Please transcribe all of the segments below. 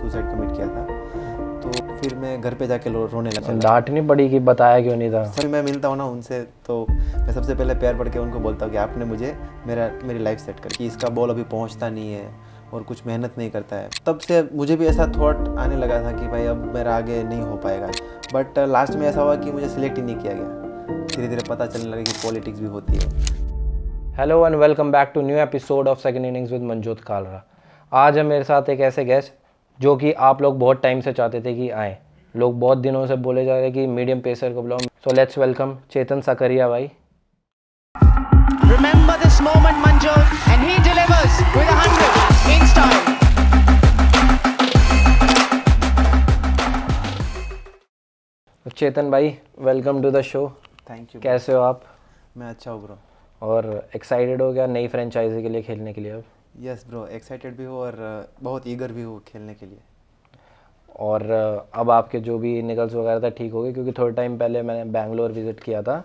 Suicide commit किया था। तो फिर मैं घर पे जाके रोने लगा। डांट नहीं पड़ी कि बताया क्यों नहीं था? सर मैं मिलता हूँ ना उनसे, तो मैं सबसे पहले प्यार पढ़ के उनको बोलता हूँ कि आपने मुझे मेरी लाइफ सेट कर कि इसका बॉल अभी पहुँचता नहीं है और कुछ मेहनत नहीं करता है। तब से मुझे भी ऐसा थॉट आने लगा था कि भाई अब मेरा आगे नहीं हो पाएगा। बट लास्ट में ऐसा हुआ कि मुझे सिलेक्ट ही नहीं किया गया। धीरे धीरे पता चलने लगा कि पॉलिटिक्स भी होती है। Hello and welcome back to new episode of second innings with Manjot Kalra. आज है मेरे साथ एक ऐसे गेस्ट जो कि आप लोग बहुत टाइम से चाहते थे कि आए। लोग बहुत दिनों से बोले जा रहे कि मीडियम पेसर को बुलाओ। सो लेट्स वेलकम चेतन सकरिया भाई। Remember this moment, Manjot, and he delivers with 100 in style. Chetan भाई welcome to the show. Thank you. कैसे हो आप? मैं अच्छा हूँ ब्रो। और एक्साइटेड हो क्या नई फ्रेंचाइजी के लिए खेलने के लिए अब? यस ब्रो, एक्साइटेड भी हूँ और बहुत ईगर भी हूँ खेलने के लिए। और अब आपके जो भी निकल्स वगैरह था ठीक हो गए? क्योंकि थोड़े टाइम पहले मैंने बैंगलोर विजिट किया था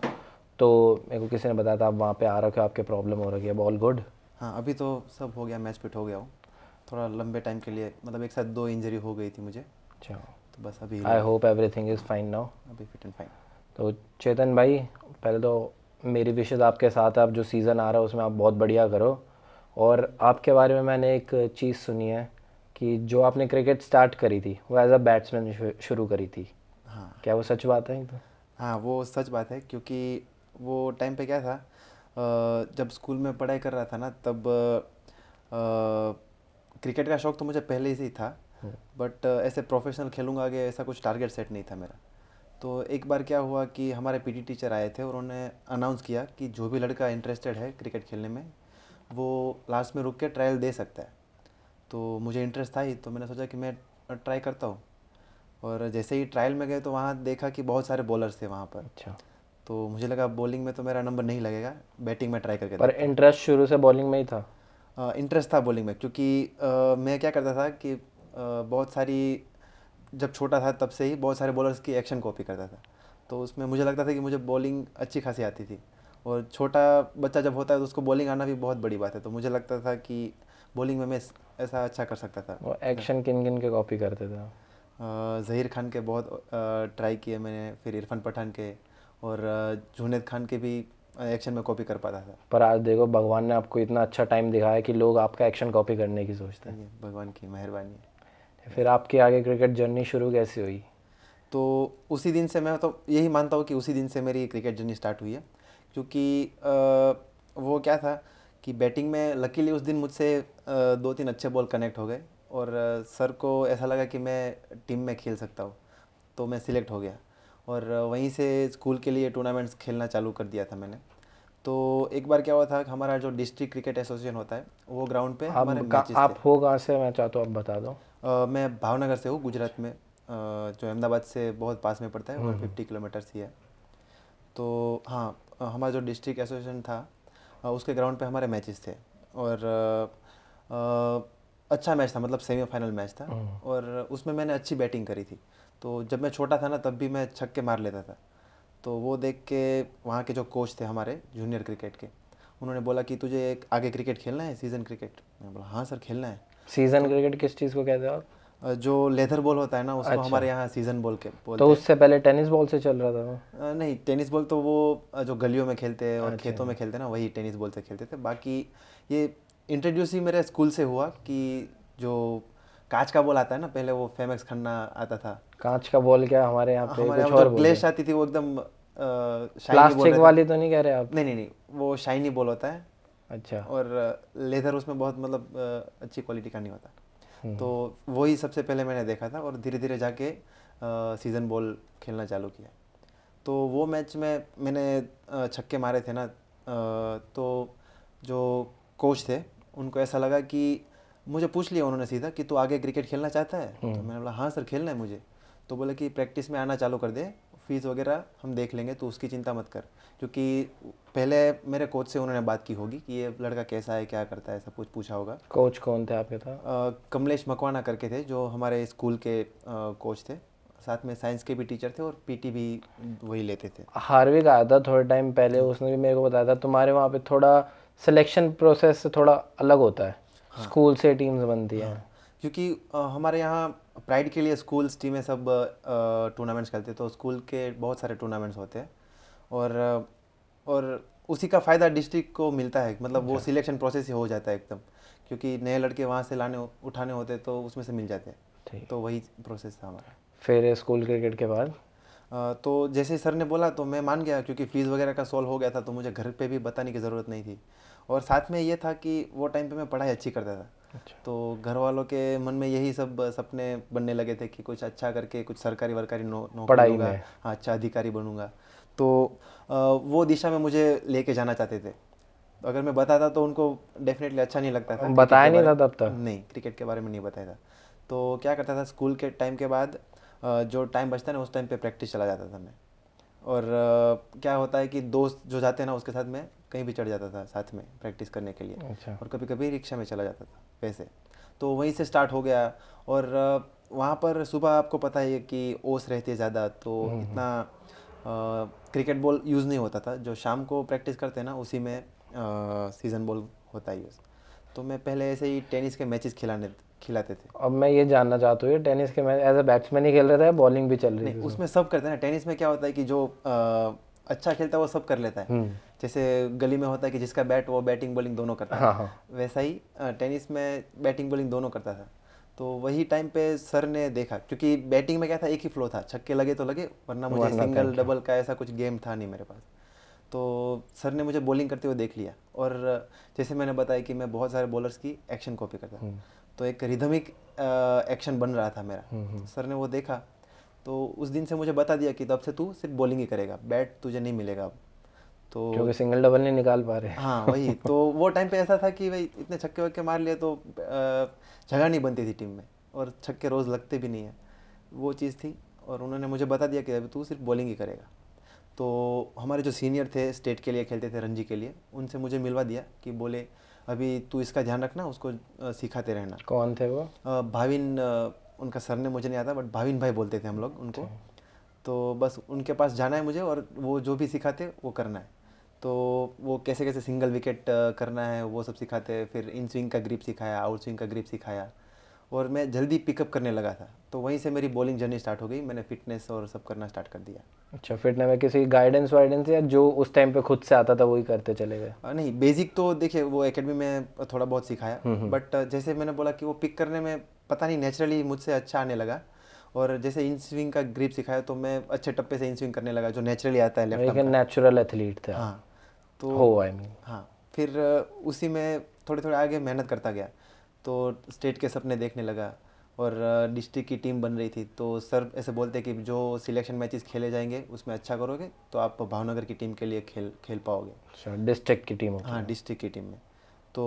तो मेरे को किसी ने बताया था आप वहाँ पे आ रखे हो, आपके प्रॉब्लम हो रही है। All good? हाँ अभी तो सब हो गया, मैच फिट हो गया हूँ। थोड़ा लंबे टाइम के लिए, मतलब एक साथ 2 इंजरी हो गई थी मुझे, अच्छा, तो बस अभी I hope everything is fine now. अभी फिट एंड फाइन। तो चेतन भाई पहले तो मेरी विशेज़ आपके साथ है, आप जो सीज़न आ रहा है उसमें आप बहुत बढ़िया करो। और आपके बारे में मैंने एक चीज़ सुनी है कि जो आपने क्रिकेट स्टार्ट करी थी वो एज अ बैट्समैन शुरू करी थी। हाँ क्या वो सच बात है? तो हाँ वो सच बात है, क्योंकि वो टाइम पे क्या था, जब स्कूल में पढ़ाई कर रहा था ना तब क्रिकेट का शौक़ तो मुझे पहले से ही था। बट ऐसे प्रोफेशनल खेलूँगा आगे ऐसा कुछ टारगेट सेट नहीं था मेरा। तो एक बार क्या हुआ कि हमारे पीटी टीचर आए थे और उन्होंने अनाउंस किया कि जो भी लड़का इंटरेस्टेड है क्रिकेट खेलने में वो लास्ट में रुक के ट्रायल दे सकता है। तो मुझे इंटरेस्ट था ही, तो मैंने सोचा कि मैं ट्राई करता हूँ। और जैसे ही ट्रायल में गए तो वहाँ देखा कि बहुत सारे बॉलर्स थे वहाँ पर। अच्छा, तो मुझे लगा बॉलिंग में तो मेरा नंबर नहीं लगेगा, बैटिंग में ट्राई करके पर देखता इंटरेस्ट शुरू से बॉलिंग में ही था? हूँ। इंटरेस्ट था बॉलिंग में, क्योंकि मैं क्या करता था कि बहुत सारी, जब छोटा था तब से ही बहुत सारे बॉलर्स की एक्शन कॉपी करता था। तो उसमें मुझे लगता था कि मुझे बॉलिंग अच्छी खासी आती थी। और छोटा बच्चा जब होता है तो उसको बॉलिंग आना भी बहुत बड़ी बात है। तो मुझे लगता था कि बॉलिंग में मैं ऐसा अच्छा कर सकता था। वो एक्शन किन किन के कॉपी करते थे? ज़हीर खान के बहुत ट्राई किए मैंने, फिर इरफान पठान के, और जुनैद खान के भी एक्शन में कॉपी कर पाता था। पर आज देखो भगवान ने आपको इतना अच्छा टाइम दिखाया कि लोग आपका एक्शन कॉपी करने की सोचते हैं। ये भगवान की मेहरबानी है। फिर आपकी आगे क्रिकेट जर्नी शुरू कैसे हुई? तो उसी दिन से, मैं तो यही मानता हूँ कि उसी दिन से मेरी क्रिकेट जर्नी स्टार्ट हुई है। क्योंकि वो क्या था कि बैटिंग में लकीली उस दिन मुझसे 2-3 अच्छे बॉल कनेक्ट हो गए और सर को ऐसा लगा कि मैं टीम में खेल सकता हूँ, तो मैं सिलेक्ट हो गया। और वहीं से स्कूल के लिए टूर्नामेंट्स खेलना चालू कर दिया था मैंने। तो एक बार क्या हुआ था, हमारा जो डिस्ट्रिक्ट क्रिकेट एसोसिएशन होता है वो ग्राउंड पे हमारे मैचेस थे। आप हो कहाँ से? मैं चाहता हूँ आप बता दो। मैं भावनगर से हूँ, गुजरात में, जो अहमदाबाद से बहुत पास में पड़ता है, 150 किलोमीटर्स ही है। तो हाँ, हमारा जो डिस्ट्रिक्ट एसोसिएशन था उसके ग्राउंड पे हमारे मैचेस थे। और अच्छा मैच था, मतलब सेमीफाइनल मैच था। और उसमें मैंने अच्छी बैटिंग करी थी। तो जब मैं छोटा था ना तब भी मैं छक्के मार लेता था। तो वो देख के वहाँ के जो कोच थे हमारे जूनियर क्रिकेट के, उन्होंने बोला कि तुझे एक आगे क्रिकेट खेलना है, सीज़न क्रिकेट। मैं बोला हाँ सर खेलना है। सीजन क्रिकेट किस चीज़ को कहते हो आप? जो लेदर बॉल होता है ना उसको अच्छा, हमारे यहाँ सीज़न बॉल के बोलते तो हैं। उससे पहले टेनिस बॉल से चल रहा था वो? नहीं, टेनिस बॉल तो वो जो गलियों में खेलते हैं और अच्छा, खेतों में खेलते हैं ना, वही टेनिस बॉल से खेलते थे। बाकी ये इंट्रोड्यूस ही मेरे स्कूल से हुआ कि जो कांच का बॉल आता है ना, पहले वो फेमेक्स खन्ना आता था। कांच का बॉल क्या हमारे यहाँ पे हमारे कुछ यहाँ और जो बोलते ग्लेश हैं? आती थी वो एकदम शाइनी बॉल प्लास्टिक रहता। वाली तो नहीं कह रहे आप? नहीं नहीं नहीं, वो शाइनी बॉल होता है। अच्छा, और लेदर उसमें बहुत, मतलब अच्छी क्वालिटी का नहीं होता। तो वही सबसे पहले मैंने देखा था और धीरे धीरे जाके सीज़न बॉल खेलना चालू किया। तो वो मैच में मैंने छक्के मारे थे ना, तो जो कोच थे उनको ऐसा लगा कि, मुझे पूछ लिया उन्होंने सीधा कि तू आगे क्रिकेट खेलना चाहता है? तो मैंने बोला हाँ सर खेलना है मुझे। तो बोले कि प्रैक्टिस में आना चालू कर दे, फीस वगैरह हम देख लेंगे, तो उसकी चिंता मत कर। क्योंकि पहले मेरे कोच से उन्होंने बात की होगी कि ये लड़का कैसा है, क्या करता है, सब कुछ पूछा होगा। कोच कौन थे आपके था? कमलेश मकवाना करके थे, जो हमारे स्कूल के कोच थे। साथ में साइंस के भी टीचर थे और पीटी भी वही लेते थे। हार्विक आया था थोड़े टाइम पहले, उसने भी मेरे को बताया था तुम्हारे वहाँ पे थोड़ा सिलेक्शन प्रोसेस से थोड़ा अलग होता है। स्कूल से टीम्स बनती हैं। क्योंकि हमारे यहाँ प्राइड के लिए स्कूल्स टीमें सब टूर्नामेंट्स खेलते हैं, तो स्कूल के बहुत सारे टूर्नामेंट्स होते हैं और उसी का फ़ायदा डिस्ट्रिक्ट को मिलता है, मतलब वो सिलेक्शन प्रोसेस ही हो जाता है एकदम, क्योंकि नए लड़के वहाँ से उठाने होते तो उसमें से मिल जाते हैं, तो वही प्रोसेस था हमारा। फिर स्कूल क्रिकेट के बाद तो जैसे सर ने बोला तो मैं मान गया, क्योंकि फ़ीस वगैरह का सॉल्व हो गया था, तो मुझे घर पे भी बताने की ज़रूरत नहीं थी। और साथ में ये था कि वो टाइम पे मैं पढ़ाई अच्छी करता था। अच्छा। तो घर वालों के मन में यही सब सपने बनने लगे थे कि कुछ अच्छा करके कुछ सरकारी वरकारी नौकरी पढ़ाई लूँगा, में। हाँ, अच्छा अधिकारी बनूंगा। तो वो दिशा में मुझे लेके जाना चाहते थे। तो अगर मैं बताता तो उनको डेफिनेटली अच्छा नहीं लगता था। बताया नहीं था तब तक? नहीं, क्रिकेट के बारे में नहीं बताया था। तो क्या करता था, स्कूल के टाइम के बाद जो टाइम बचता है ना, उस टाइम पे प्रैक्टिस चला जाता था मैं। और क्या होता है कि दोस्त जो जाते हैं ना, उसके साथ मैं कहीं भी चढ़ जाता था साथ में प्रैक्टिस करने के लिए। अच्छा। और कभी कभी रिक्शा में चला जाता था वैसे। तो वहीं से स्टार्ट हो गया। और वहाँ पर सुबह आपको पता है कि ओस रहती है ज़्यादा, तो इतना क्रिकेट बॉल यूज़ नहीं होता था। जो शाम को प्रैक्टिस करते हैं ना, उसी में सीज़न बॉल होता है यूज़। तो मैं पहले ऐसे ही टेनिस के मैचेस खिलाते थे। अब मैं ये जानना चाहता हूँ, ये टेनिस के मैच एज ए बैट्समैन ही खेल रहे थे, बॉलिंग भी चल रही नहीं, थी? उसमें सब करते हैं ना। टेनिस में क्या होता है कि जो अच्छा खेलता है वो सब कर लेता है। जैसे गली में होता है कि जिसका बैट वो बैटिंग बॉलिंग दोनों करता है। हाँ। वैसा ही टेनिस में बैटिंग बॉलिंग दोनों करता था। तो वही टाइम पे सर ने देखा, क्योंकि बैटिंग में क्या था, एक ही फ्लो था, छक्के लगे तो लगे, वरना मुझे सिंगल डबल का ऐसा कुछ गेम था नहीं मेरे पास। तो सर ने मुझे बॉलिंग करते हुए देख लिया। और जैसे मैंने बताया कि मैं बहुत सारे बॉलर्स की एक्शन कॉपी करता, तो एक रिदमिक एक्शन बन रहा था मेरा। सर ने वो देखा, तो उस दिन से मुझे बता दिया कि तब से तू सिर्फ बॉलिंग ही करेगा, बैट तुझे नहीं मिलेगा अब। तो क्योंकि सिंगल डबल नहीं निकाल पा रहे। हाँ, वही तो वो टाइम पे ऐसा था कि भाई इतने छक्के वक्के मार लिए तो जगह नहीं बनती थी टीम में, और छक्के रोज़ लगते भी नहीं है, वो चीज़ थी। और उन्होंने मुझे बता दिया कि अभी तू सिर्फ बॉलिंग ही करेगा। तो हमारे जो सीनियर थे, स्टेट के लिए खेलते थे, रणजी के लिए, उनसे मुझे मिलवा दिया कि बोले अभी तू इसका ध्यान रखना, उसको सिखाते रहना। कौन थे वो? भाविन, उनका सरनेम मुझे नहीं आता, बट भाविन भाई बोलते थे हम लोग उनको। तो बस उनके पास जाना है मुझे, और वो जो भी सिखाते वो करना है। तो वो कैसे कैसे सिंगल विकेट करना है वो सब सिखाते। फिर इन स्विंग का ग्रिप सिखाया, आउट स्विंग का ग्रिप सिखाया, और मैं जल्दी पिकअप करने लगा था। तो वहीं से मेरी बॉलिंग जर्नी स्टार्ट हो गई। मैंने फिटनेस और सब करना स्टार्ट कर दिया। अच्छा, फिटनेस में किसी गाइडेंस वाइडेंस या जो उस टाइम पे खुद से आता था वही करते चले गए? नहीं, बेसिक तो देखिए वो एकेडमी में थोड़ा बहुत सिखाया, बट जैसे मैंने बोला कि वो पिक करने में पता नहीं नेचुरली मुझसे अच्छा आने लगा। और जैसे इन स्विंग का ग्रिप सिखाया तो मैं अच्छे टप्पे से इन स्विंग करने लगा, जो नेचुरली आता है लेफ्ट एक आर्म का। नेचुरल एथलीट थे। हाँ, तो हो आई मीन। हाँ, फिर उसी में थोड़े थोड़े आगे मेहनत करता गया, तो स्टेट के सपने देखने लगा। और डिस्ट्रिक्ट की टीम बन रही थी, तो सर ऐसे बोलते कि जो सिलेक्शन मैचेस खेले जाएंगे उसमें अच्छा करोगे तो आप भावनगर की टीम के लिए खेल पाओगे। अच्छा, डिस्ट्रिक्ट की टीम? हाँ, डिस्ट्रिक्ट की टीम में। तो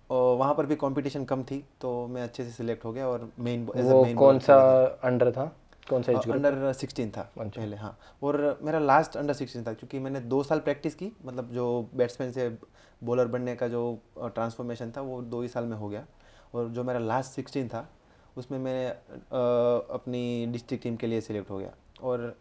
वहाँ पर भी कंपटीशन कम थी, तो मैं अच्छे से सिलेक्ट हो गया। और वो कौन सा अंडर था, कौन सा एज ग्रुप? अंडर 16 था पहले, हाँ। और मेरा लास्ट अंडर 16 था, क्योंकि मैंने 2 साल प्रैक्टिस की, मतलब जो बैट्समैन से बॉलर बनने का जो ट्रांसफॉर्मेशन था वो 2 ही साल में हो गया। और जो मेरा लास्ट 16 था उसमें मैं अपनी डिस्ट्रिक्ट टीम के लिए सिलेक्ट हो गया। और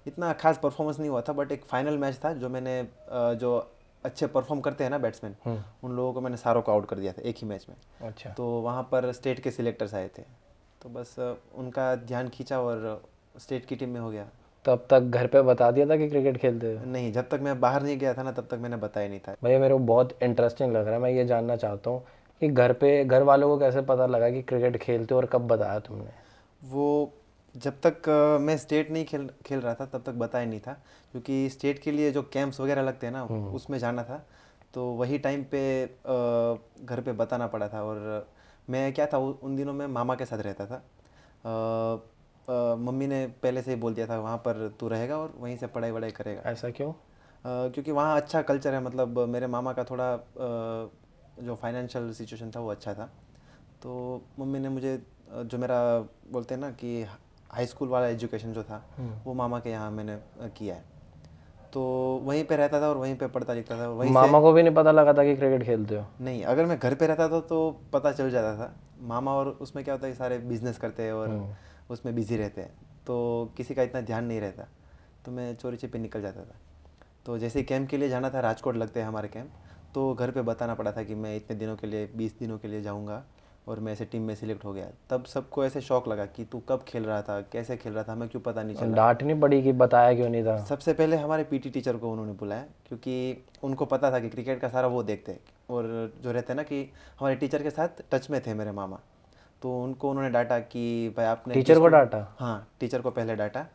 इतना खास परफॉर्मेंस नहीं हुआ था, बट एक फाइनल मैच था जो मैंने जो अच्छे परफॉर्म करते हैं ना बैट्समैन, उन लोगों को मैंने सारों को आउट कर दिया था एक ही मैच में। अच्छा। तो वहाँ पर स्टेट के सिलेक्टर्स आए थे, तो बस उनका ध्यान खींचा और स्टेट की टीम में हो गया। तब तक घर पे बता दिया था कि क्रिकेट खेलते हो? नहीं, जब तक मैं बाहर नहीं गया था ना, तब तक मैंने बताया नहीं था। भैया मेरे को बहुत इंटरेस्टिंग लग रहा है, मैं ये जानना चाहता हूँ कि घर वालों को कैसे पता लगा कि क्रिकेट खेलते हो, और कब बताया तुमने? वो जब तक मैं स्टेट नहीं खेल रहा था तब तक बताया नहीं था, क्योंकि स्टेट के लिए जो कैंप्स वगैरह लगते हैं ना, उसमें जाना था। तो वही टाइम पे घर पे बताना पड़ा था। और मैं क्या था, उन दिनों में मामा के साथ रहता था। मम्मी ने पहले से ही बोल दिया था वहाँ पर तू रहेगा और वहीं से पढ़ाई वढ़ाई करेगा। ऐसा क्यों? क्योंकि वहाँ अच्छा कल्चर है, मतलब मेरे मामा का थोड़ा जो फाइनेंशियल सिचुएशन था वो अच्छा था। तो मम्मी ने मुझे जो मेरा बोलते हैं ना कि हाई स्कूल वाला एजुकेशन जो था वो मामा के यहाँ मैंने किया है। तो वहीं पे रहता था और वहीं पे पढ़ता लिखता था। वहीं मामा को भी नहीं पता लगा था कि क्रिकेट खेलते हो? नहीं, अगर मैं घर पे रहता था तो पता चल जाता था। मामा और उसमें क्या होता है, सारे बिजनेस करते हैं और उसमें बिजी रहते हैं, तो किसी का इतना ध्यान नहीं रहता। तो मैं चोरी छिपे निकल जाता था। तो जैसे ही कैंप के लिए जाना था, राजकोट लगते हैं हमारे कैंप, तो घर पे बताना पड़ा था कि मैं इतने दिनों के लिए 20 दिनों के लिए जाऊंगा और मैं ऐसे टीम में सिलेक्ट हो गया, तब सबको ऐसे शौक लगा कि तू कब खेल रहा था, कैसे खेल रहा था, हमें क्यों पता नहीं चला। डांट नहीं पड़ी कि बताया क्यों नहीं था? सबसे पहले हमारे पीटी टीचर को उन्होंने बुलाया, क्योंकि उनको पता था कि क्रिकेट का सारा वो देखते हैं, और जो रहते हैं ना कि हमारे टीचर के साथ टच में थे मेरे मामा, तो उनको उन्होंने डांटा कि भाई आपने टीचर को डांटा? हाँ, टीचर को पहले डांटा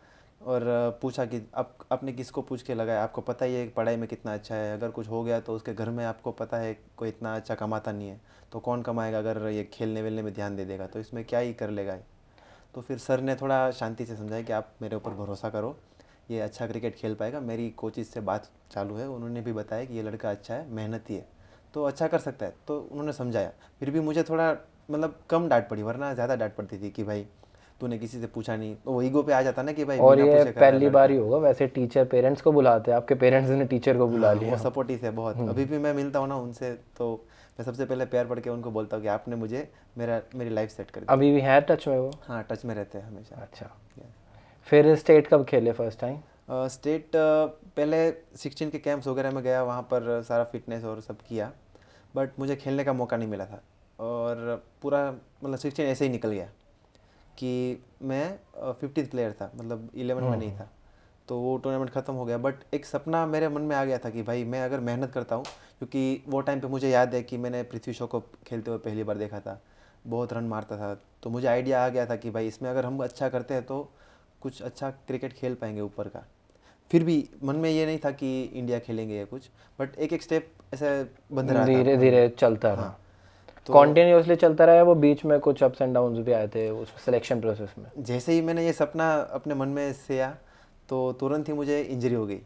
और पूछा कि आपने किसको पूछ के लगाया, आपको पता ही है पढ़ाई में कितना अच्छा है, अगर कुछ हो गया तो उसके घर में आपको पता है कोई इतना अच्छा कमाता नहीं है, तो कौन कमाएगा अगर ये खेलने वेलने में ध्यान दे देगा, तो इसमें क्या ही कर लेगा। तो फिर सर ने थोड़ा शांति से समझाया कि आप मेरे ऊपर भरोसा करो, ये अच्छा क्रिकेट खेल पाएगा। मेरी कोचिज़ से बात चालू है, उन्होंने भी बताया कि ये लड़का अच्छा है, मेहनती है, तो अच्छा कर सकता है, तो उन्होंने समझाया। फिर भी मुझे थोड़ा मतलब कम डांट पड़ी, वरना ज़्यादा डांट पड़ती थी कि भाई तूने किसी से पूछा नहीं, तो वो ईगो पे आ जाता ना कि भाई और बिना ये पूछे कर रहा है पहली लड़का। बार ही होगा वैसे टीचर पेरेंट्स को बुलाते हैं, आपके पेरेंट्स ने टीचर को बुला हाँ, लिया? वो सपोर्टिव है बहुत। अभी भी मैं मिलता हूँ ना उनसे, तो मैं सबसे पहले प्यार पढ़ के उनको बोलता हूँ कि आपने मुझे मेरी लाइफ सेट कर दी। अभी भी है टच में वो? हाँ, टच में रहते हैं हमेशा। अच्छा। फिर स्टेट कब खेले फर्स्ट टाइम? स्टेट पहले 16 के कैंप्स वगैरह में गया, वहाँ पर सारा फिटनेस और सब किया, बट मुझे खेलने का मौका नहीं मिला था, और पूरा मतलब 16 ऐसे ही निकल गया कि मैं 50th प्लेयर था, मतलब 11 में नहीं था, तो वो टूर्नामेंट ख़त्म हो गया। बट एक सपना मेरे मन में आ गया था कि भाई मैं अगर मेहनत करता हूँ, क्योंकि वो टाइम पे मुझे याद है कि मैंने पृथ्वी शॉ को खेलते हुए पहली बार देखा था, बहुत रन मारता था, तो मुझे आइडिया आ गया था कि भाई इसमें अगर हम अच्छा करते हैं तो कुछ अच्छा क्रिकेट खेल पाएंगे ऊपर का। फिर भी मन में ये नहीं था कि इंडिया खेलेंगे या कुछ, बट एक एक स्टेप ऐसे बंध रहा था, धीरे धीरे चलता रहा। हाँ, तो कॉन्टिन्यूसली चलता रहा है वो? बीच में कुछ अप्स एंड डाउन्स भी आए थे उस सिलेक्शन प्रोसेस में? जैसे ही मैंने ये सपना अपने मन में से आया, तो तुरंत ही मुझे इंजरी हो गई।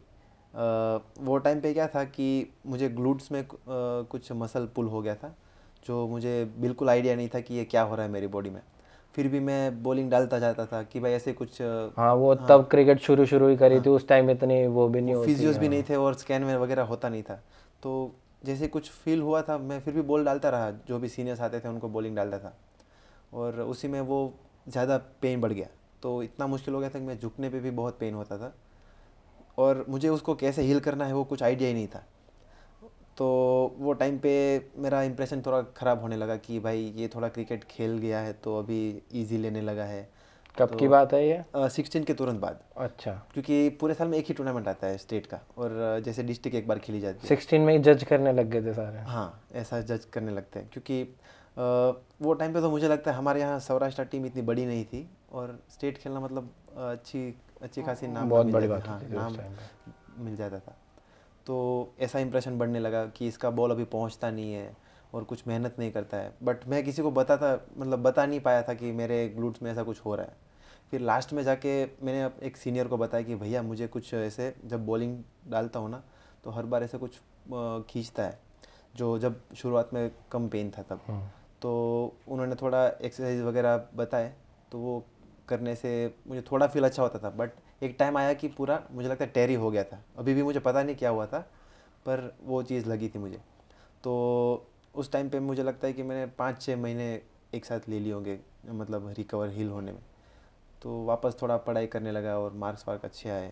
वो टाइम पे क्या था कि मुझे ग्लूट्स में कुछ मसल पुल हो गया था, जो मुझे बिल्कुल आइडिया नहीं था कि ये क्या हो रहा है मेरी बॉडी में। फिर भी मैं बॉलिंग डालता जाता था कि भाई ऐसे कुछ हाँ, वो तब क्रिकेट शुरू ही करी थी, उस टाइम इतनी वो भी नहीं होती। फिजियोस भी नहीं थे और स्कैन में वगैरह होता नहीं था, तो जैसे कुछ फील हुआ था, मैं फिर भी बॉल डालता रहा, जो भी सीनियर्स आते थे उनको बॉलिंग डालता था, और उसी में वो ज़्यादा पेन बढ़ गया, तो इतना मुश्किल हो गया था कि मैं झुकने पे भी बहुत पेन होता था, और मुझे उसको कैसे हील करना है वो कुछ आइडिया ही नहीं था। तो वो टाइम पे मेरा इंप्रेशन थोड़ा ख़राब होने लगा कि भाई ये थोड़ा क्रिकेट खेल गया है तो अभी इजी लेने लगा है। कब की बात है ये? 16 के तुरंत बाद, अच्छा। क्योंकि पूरे साल में एक ही टूर्नामेंट आता है स्टेट का, और जैसे डिस्ट्रिक्ट एक बार खेली जाती है। 16 में ही जज करने लग गए थे सारे? हाँ, ऐसा जज करने लगते हैं, क्योंकि वो टाइम पे तो मुझे लगता है हमारे यहाँ सौराष्ट्र टीम इतनी बड़ी नहीं थी, और स्टेट खेलना मतलब अच्छी खासी नाम बहुत मिल बड़ी जाती- बात हाँ, होती थी उस नाम टाइम पे। मिल जाता था। तो ऐसा इंप्रेशन बढ़ने लगा कि इसका बॉल अभी पहुंचता नहीं है और कुछ मेहनत नहीं करता है, बट मैं किसी को बता नहीं पाया था कि मेरे ग्लूट्स में ऐसा कुछ हो रहा है। फिर लास्ट में जाके मैंने एक सीनियर को बताया कि भैया मुझे कुछ ऐसे जब बॉलिंग डालता हूँ ना, तो हर बार ऐसे कुछ खींचता है, जो जब शुरुआत में कम पेन था तब। तो उन्होंने थोड़ा एक्सरसाइज वगैरह बताए, तो वो करने से मुझे थोड़ा फील अच्छा होता था। बट एक टाइम आया कि पूरा मुझे लगता है टेरी हो गया था, अभी भी मुझे पता नहीं क्या हुआ था, पर वो चीज़ लगी थी मुझे। तो उस टाइम पे मुझे लगता है कि मैंने 5-6 महीने एक साथ ले लिए होंगे, मतलब रिकवर हील होने में। तो वापस थोड़ा पढ़ाई करने लगा और मार्क्स वार्क अच्छे आए,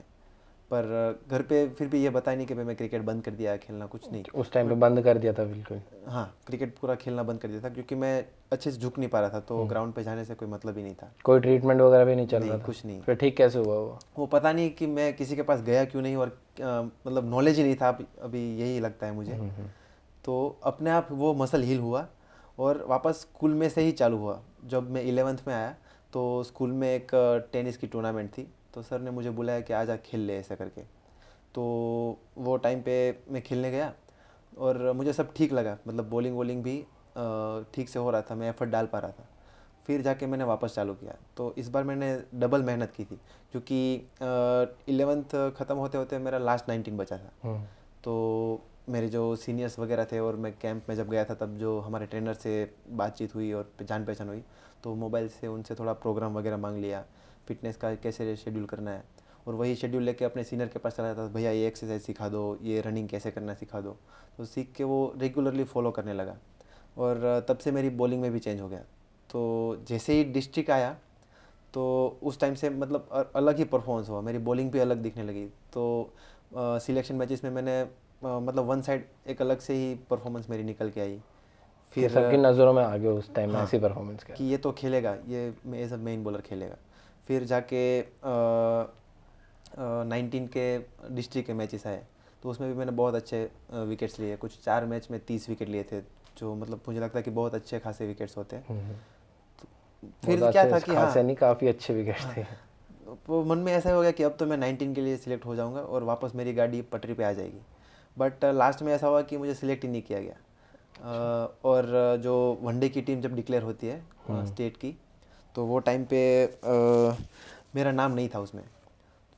पर घर पे फिर भी ये बताया नहीं कि मैं क्रिकेट बंद कर दिया, खेलना कुछ नहीं। उस टाइम पे बंद कर दिया था बिल्कुल? हाँ, क्रिकेट पूरा खेलना बंद कर दिया था, क्योंकि मैं अच्छे से झुक नहीं पा रहा था, तो ग्राउंड पे जाने से कोई मतलब ही नहीं था। कोई ट्रीटमेंट वगैरह भी नहीं चल रहा था? कुछ नहीं। फिर ठीक कैसे हुआ वो? पता नहीं कि मैं किसी के पास गया क्यों नहीं, और मतलब नॉलेज ही नहीं था, अभी यही लगता है मुझे। तो अपने आप वो मसल हील हुआ, और वापस स्कूल में से ही चालू हुआ। जब मैं 11th में आया, तो स्कूल में एक टेनिस की टूर्नामेंट थी, तो सर ने मुझे बुलाया कि आजा खेल ले ऐसा करके। तो वो टाइम पे मैं खेलने गया, और मुझे सब ठीक लगा, मतलब बॉलिंग वॉलिंग भी ठीक से हो रहा था, मैं एफर्ट डाल पा रहा था। फिर जाके मैंने वापस चालू किया, तो इस बार मैंने डबल मेहनत की थी, क्योंकि 11th ख़त्म होते होते मेरा लास्ट 19 बचा था। तो मेरे जो सीनियर्स वगैरह थे, और मैं कैंप में जब गया था तब जो हमारे ट्रेनर से बातचीत हुई और जान पहचान हुई, तो मोबाइल से उनसे थोड़ा प्रोग्राम वगैरह मांग लिया, फिटनेस का कैसे शेड्यूल करना है, और वही शेड्यूल लेके अपने सीनियर के पास चला जाता था, भैया ये एक्सरसाइज सिखा दो, ये रनिंग कैसे करना सिखा दो। तो सीख के वो रेगुलरली फॉलो करने लगा, और तब से मेरी बॉलिंग में भी चेंज हो गया। तो जैसे ही डिस्ट्रिक्ट आया, तो उस टाइम से मतलब अलग ही परफॉर्मेंस हुआ, मेरी बॉलिंग भी अलग दिखने लगी। तो सिलेक्शन मैचेस में मैंने मतलब वन साइड एक अलग से ही परफॉर्मेंस मेरी निकल के आई। फिर सबकी नज़रों में आ गए उस टाइम ऐसी परफॉर्मेंस कि ये तो खेलेगा, ये एज अ मेन बॉलर खेलेगा। फिर जाके 19 के डिस्ट्रिक्ट के मैचेस आए, तो उसमें भी मैंने बहुत अच्छे विकेट्स लिए, कुछ 4 मैच में 30 विकेट लिए थे, जो मतलब मुझे लगता है कि बहुत अच्छे खासे विकेट्स होते हैं। फिर क्या था कि खासे नहीं, काफ़ी अच्छे विकेट्स थे। वो मन में ऐसा हो गया कि अब तो मैं 19 के लिए सिलेक्ट हो जाऊंगा और वापस मेरी गाड़ी पटरी पे आ जाएगी। बट लास्ट में ऐसा हुआ कि मुझे सिलेक्ट ही नहीं किया गया। और जो वनडे की टीम जब डिक्लेयर होती है स्टेट की, तो वो टाइम पे मेरा नाम नहीं था उसमें।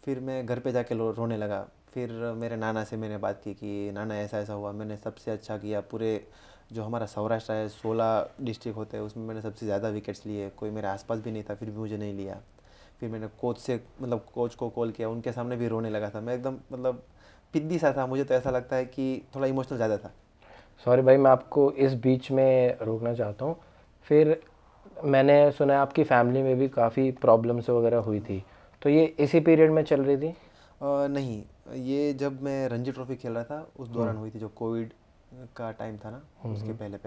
फिर मैं घर पे जाके रोने लगा। फिर मेरे नाना से मैंने बात की कि नाना ऐसा ऐसा हुआ, मैंने सबसे अच्छा किया, पूरे जो हमारा सौराष्ट्र है 16 डिस्ट्रिक्ट होते हैं उसमें मैंने सबसे ज़्यादा विकेट्स लिए, कोई मेरे आसपास भी नहीं था, फिर भी मुझे नहीं लिया। फिर मैंने कोच को कॉल किया, उनके सामने भी रोने लगा था मैं, एकदम मतलब पिद्दी सा था। मुझे तो ऐसा लगता है कि थोड़ा इमोशनल ज़्यादा था। सॉरी भाई, मैं आपको इस बीच में रोकना चाहता हूँ। फिर मैंने सुना है आपकी फैमिली में भी काफ़ी प्रॉब्लम्स वगैरह हुई थी, तो ये इसी पीरियड में चल रही थी? नहीं, ये जब मैं रणजी ट्रॉफी खेल रहा था उस दौरान हुई थी, जो कोविड का टाइम था ना, उसके पहले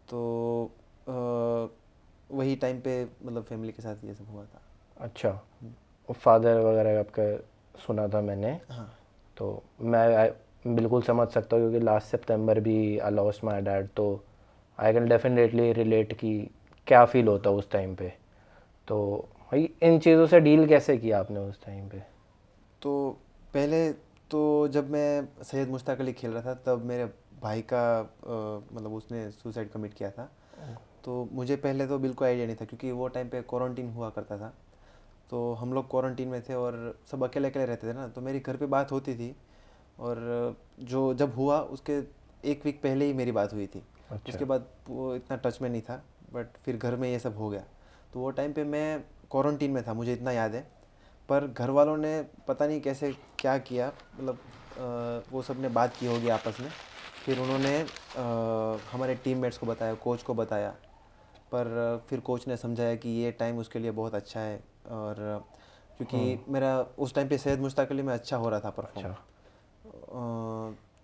तो वही टाइम पे मतलब फैमिली के साथ ये सब हुआ था। अच्छा, फादर वगैरह आपका सुना था मैंने। हाँ। तो मैं बिल्कुल समझ सकता हूँ, क्योंकि लास्ट सितंबर भी आई लॉस्ट माय डैड, तो आई कैन डेफिनेटली रिलेट कि क्या फील होता है उस टाइम पे। तो भाई इन चीज़ों से डील कैसे किया आपने उस टाइम पे? तो पहले तो जब मैं सैयद मुश्ताक अली खेल रहा था, तब मेरे भाई का मतलब उसने सुसाइड कमिट किया था। तो मुझे पहले तो बिल्कुल आइडिया नहीं था, क्योंकि वो टाइम पे क्वारंटीन हुआ करता था, तो हम लोग क्वारंटीन में थे और सब अकेले अकेले रहते थे ना, तो मेरी घर पे बात होती थी। और जो जब हुआ उसके 1 वीक पहले ही मेरी बात हुई थी। अच्छा। उसके बाद वो इतना टच में नहीं था, बट फिर घर में ये सब हो गया। तो वो टाइम पे मैं क्वारंटीन में था, मुझे इतना याद है। पर घर वालों ने पता नहीं कैसे क्या किया, मतलब वो सब ने बात की होगी आपस में। फिर उन्होंने हमारे टीममेट्स को बताया, कोच को बताया। पर फिर कोच ने समझाया कि ये टाइम उसके लिए बहुत अच्छा है, और क्योंकि मेरा उस टाइम पे सैयद मुश्ताक अली में अच्छा हो रहा था परफॉर्म।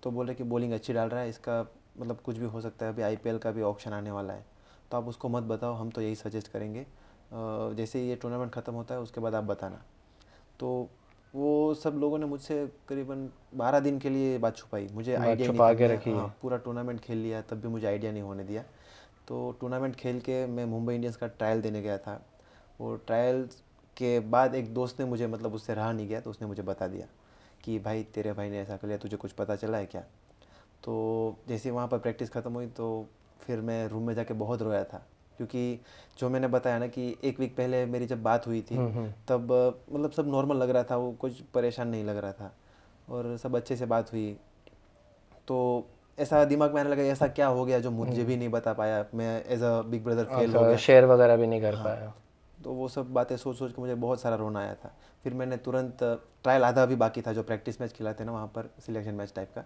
तो बोले कि बॉलिंग अच्छी डाल रहा है, इसका मतलब कुछ भी हो सकता है, अभी आईपीएल का भी ऑप्शन आने वाला है, तो आप उसको मत बताओ, हम तो यही सजेस्ट करेंगे, जैसे ही ये टूर्नामेंट ख़त्म होता है उसके बाद आप बताना। तो वो सब लोगों ने मुझसे करीबन 12 दिन के लिए बात छुपाई, मुझे आइडिया नहीं था। मैं हाँ पूरा टूर्नामेंट खेल लिया, तब भी मुझे आइडिया नहीं होने दिया। तो टूर्नामेंट खेल के मैं मुंबई इंडियंस का ट्रायल देने गया था। वो ट्रायल के बाद एक दोस्त ने मुझे, मतलब उससे रहा नहीं गया, तो उसने मुझे बता दिया कि भाई तेरे भाई ने ऐसा कर लिया, तुझे कुछ पता चला है क्या? तो जैसे वहाँ पर प्रैक्टिस ख़त्म हुई, तो फिर मैं रूम में जाके बहुत रोया था, क्योंकि जो मैंने बताया ना कि 1 वीक पहले मेरी जब बात हुई थी, तब मतलब सब नॉर्मल लग रहा था, वो कुछ परेशान नहीं लग रहा था और सब अच्छे से बात हुई। तो ऐसा दिमाग में आने लगा, ऐसा क्या हो गया जो मुझे भी नहीं बता पाया, मैं as a big brother fail हो गया, शेयर वगैरह भी नहीं कर पाया। तो वो सब बातें सोच सोच के मुझे बहुत सारा रोना आया था। फिर मैंने तुरंत ट्रायल आधा भी बाकी था, जो प्रैक्टिस मैच खिलाते ना वहाँ पर, सिलेक्शन मैच टाइप का,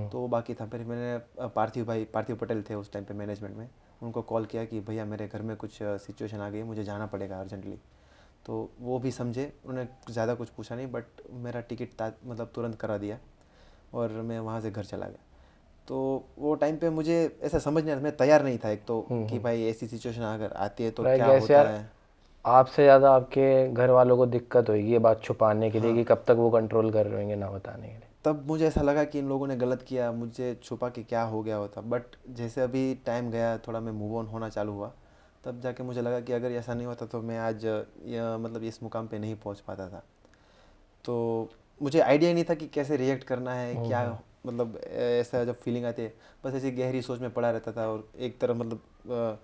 तो वो बाकी था। फिर मैंने पार्थिव पटेल थे उस टाइम पे मैनेजमेंट में, उनको कॉल किया कि भैया मेरे घर में कुछ सिचुएशन आ गई है, मुझे जाना पड़ेगा अर्जेंटली। तो वो भी समझे, उन्होंने ज़्यादा कुछ पूछा नहीं, बट मेरा टिकट मतलब तुरंत करा दिया और मैं वहाँ से घर चला गया। तो वो टाइम पे मुझे ऐसा समझ नहीं आया, मैं तैयार नहीं था एक तो, कि भाई ऐसी सिचुएशन अगर आती है तो क्या होता है। आपसे ज़्यादा आपके घर वालों को दिक्कत होगी ये बात छुपाने के लिए, कि कब तक वो कंट्रोल कर रहे होंगे ना बताने के लिए। तब मुझे ऐसा लगा कि इन लोगों ने गलत किया, मुझे छुपा के क्या हो गया होता। बट जैसे अभी टाइम गया, थोड़ा मैं मूव ऑन होना चालू हुआ, तब जाके मुझे लगा कि अगर ऐसा नहीं होता तो मैं आज मतलब इस मुकाम पे नहीं पहुंच पाता था। तो मुझे आइडिया ही नहीं था कि कैसे रिएक्ट करना है, क्या मतलब ऐसा जब फीलिंग आती है, बस ऐसी गहरी सोच में पड़ा रहता था और एक तरफ मतलब